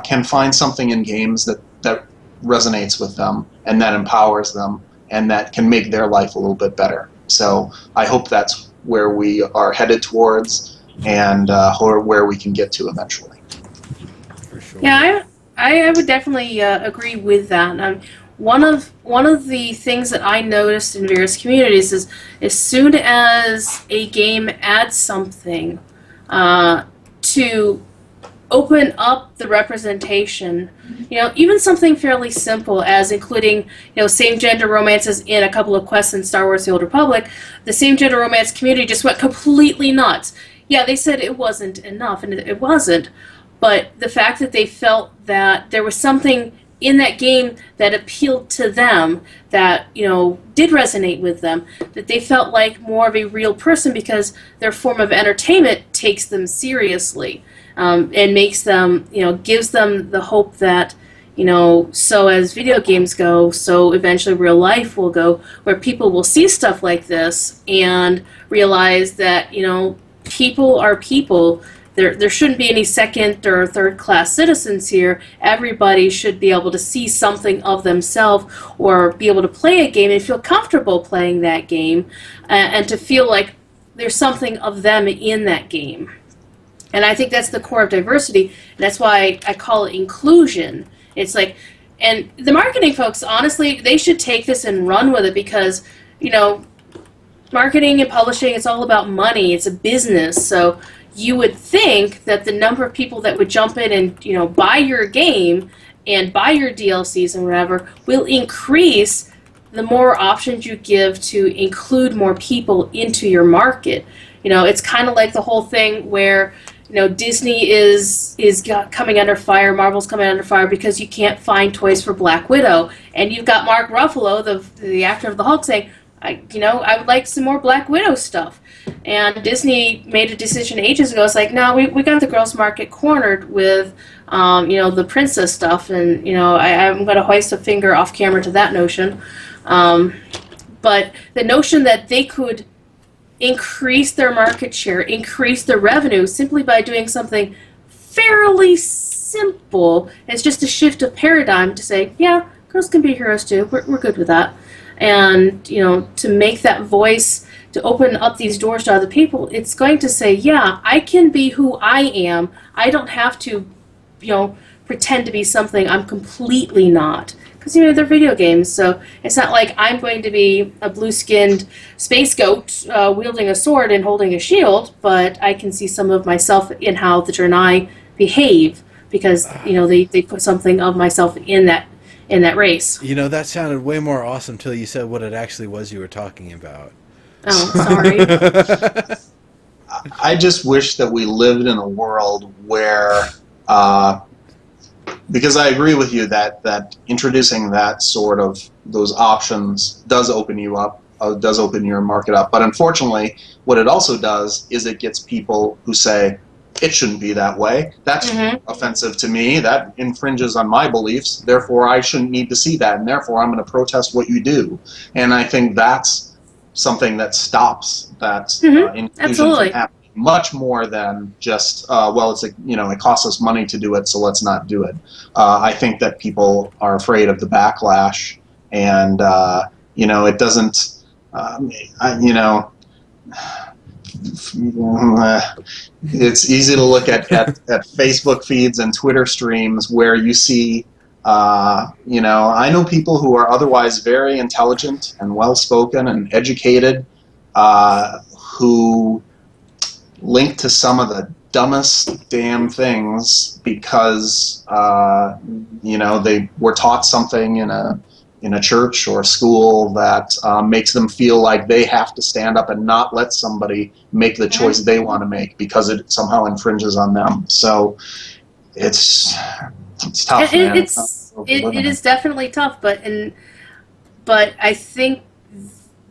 can find something in games that resonates with them and that empowers them and that can make their life a little bit better. So I hope that's where we are headed towards, and where we can get to eventually. For sure. Yeah, I would definitely agree with that. One of the things that I noticed in various communities is as soon as a game adds something to open up the representation, even something fairly simple as including, same-gender romances in a couple of quests in Star Wars: The Old Republic, the same-gender romance community just went completely nuts. Yeah, they said it wasn't enough, and it wasn't. But the fact that they felt that there was something in that game that appealed to them, that, did resonate with them, that they felt like more of a real person because their form of entertainment takes them seriously, and makes them, gives them the hope that, so as video games go, so eventually real life will go, where people will see stuff like this and realize that, people are people. There shouldn't be any second or third class citizens here. Everybody should be able to see something of themselves or be able to play a game and feel comfortable playing that game, and to feel like there's something of them in that game. And I think that's the core of diversity, and that's why I call it inclusion. It's like, and the marketing folks, honestly, they should take this and run with it because, marketing and publishing, it's all about money. It's a business. So you would think that the number of people that would jump in and, buy your game and buy your DLCs and whatever will increase the more options you give to include more people into your market. It's kind of like the whole thing where, Disney is coming under fire, Marvel's coming under fire because you can't find toys for Black Widow. And you've got Mark Ruffalo, the actor of the Hulk, saying, I would like some more Black Widow stuff. And Disney made a decision ages ago. It's like, no, we got the girls' market cornered with, the princess stuff. And, I'm going to hoist a finger off camera to that notion. But the notion that they could increase their market share, increase their revenue simply by doing something fairly simple, it's just a shift of paradigm to say, yeah, girls can be heroes too. We're good with that. And, to make that voice, to open up these doors to other people, it's going to say, yeah, I can be who I am. I don't have to, pretend to be something I'm completely not. Because, they're video games, so it's not like I'm going to be a blue-skinned space goat wielding a sword and holding a shield, but I can see some of myself in how the Draenei behave, because, they put something of myself in that race. That sounded way more awesome till you said what it actually was you were talking about. Oh, sorry. I just wish that we lived in a world where, because I agree with you that introducing that sort of those options does open you up, does open your market up. But unfortunately, what it also does is it gets people who say, it shouldn't be that way. That's offensive to me. That infringes on my beliefs. Therefore, I shouldn't need to see that, and therefore I'm going to protest what you do. And I think that's something that stops that inclusion from happening much more than just it's it costs us money to do it, so let's not do it. I think that people are afraid of the backlash, and it doesn't. It's easy to look at Facebook feeds and Twitter streams where you see I know people who are otherwise very intelligent and well-spoken and educated, who link to some of the dumbest damn things because they were taught something in a church or a school that makes them feel like they have to stand up and not let somebody make the choice they want to make because it somehow infringes on them. So it's tough, man. It is definitely tough, but I think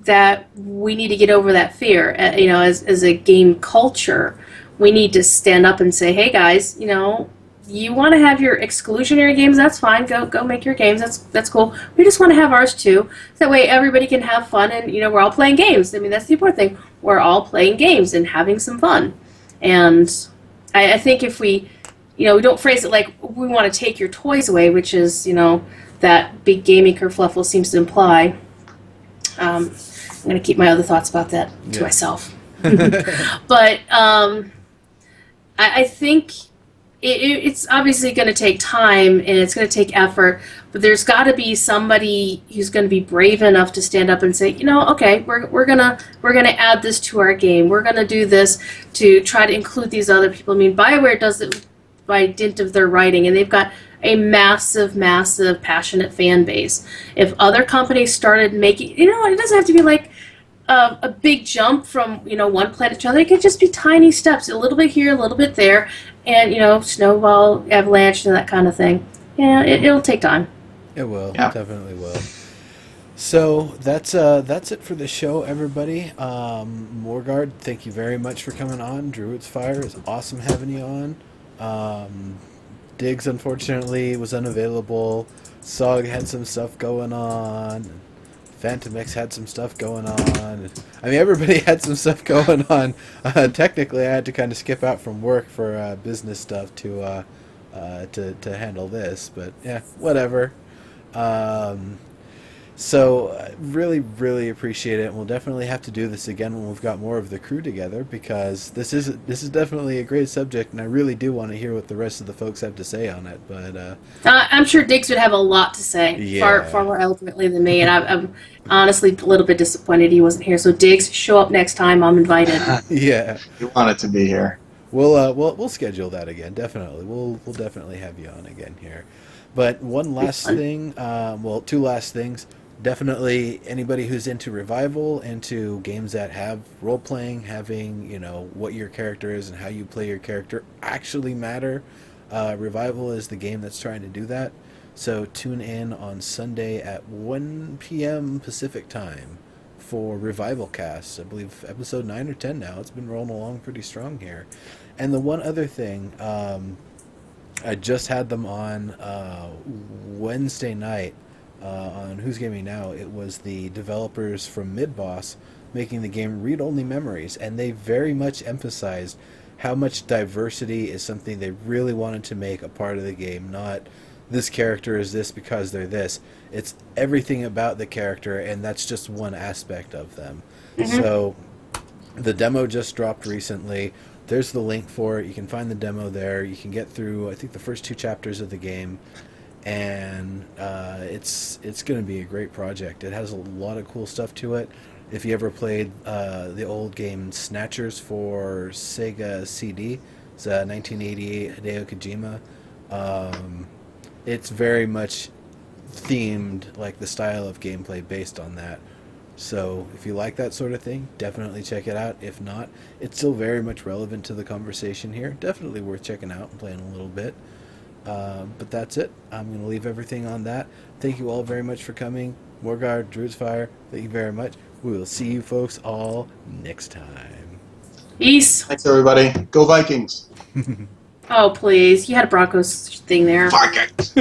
that we need to get over that fear. As a game culture, we need to stand up and say, "Hey, guys, you want to have your exclusionary games? That's fine. Go make your games. That's cool. We just want to have ours too. So that way, everybody can have fun, and we're all playing games. I mean, that's the important thing. We're all playing games and having some fun. And I think if we don't phrase it like we want to take your toys away, which is that big gaming kerfluffle seems to imply. I'm going to keep my other thoughts about that to myself. But I think it's obviously going to take time and it's going to take effort, but there's got to be somebody who's going to be brave enough to stand up and say, okay, we're gonna add this to our game. We're going to do this to try to include these other people. I mean, BioWare does it by dint of their writing, and they've got a massive, massive, passionate fan base. If other companies started making, it doesn't have to be like a big jump from one planet to another. It could just be tiny steps, a little bit here, a little bit there, and snowball, avalanche, and that kind of thing. Yeah, it'll take time. It will, definitely will. So that's it for the show, everybody. Morgard, thank you very much for coming on. Druid's Fire is awesome having you on. Diggs, unfortunately, was unavailable. Sog had some stuff going on. Phantom X had some stuff going on. I mean, everybody had some stuff going on. Technically, I had to kind of skip out from work for business stuff to handle this, but yeah, whatever. So really, really appreciate it, and we'll definitely have to do this again when we've got more of the crew together, because this is definitely a great subject, and I really do want to hear what the rest of the folks have to say on it. But I'm sure Diggs would have a lot to say, far more eloquently than me, and I'm honestly a little bit disappointed he wasn't here. So Diggs, show up next time. I'm invited. Yeah, you wanted to be here. We'll schedule that again. Definitely, we'll definitely have you on again here. But one last thing, two last things. Definitely anybody who's into Revival, into games that have role-playing, having, what your character is and how you play your character actually matter. Revival is the game that's trying to do that. So tune in on Sunday at 1 p.m. Pacific time for Revival Cast. I believe episode 9 or 10 now. It's been rolling along pretty strong here. And the one other thing, I just had them on Wednesday night. On Who's Gaming Now, it was the developers from Midboss making the game Read Only Memories, and they very much emphasized how much diversity is something they really wanted to make a part of the game, not this character is this because they're this. It's everything about the character, and that's just one aspect of them. Mm-hmm. So the demo just dropped recently. There's the link for it. You can find the demo there. You can get through, I think, the first 2 chapters of the game. And it's going to be a great project. It has a lot of cool stuff to it. If you ever played the old game Snatchers for Sega CD, it's 1988 Hideo Kojima. It's very much themed, like the style of gameplay based on that. So if you like that sort of thing, definitely check it out. If not, it's still very much relevant to the conversation here. Definitely worth checking out and playing a little bit. But that's it. I'm going to leave everything on that. Thank you all very much for coming. Morgard, Druid's Fire, thank you very much. We will see you folks all next time. Peace. Thanks, everybody. Go Vikings. Oh, please. You had a Broncos thing there. Vikings!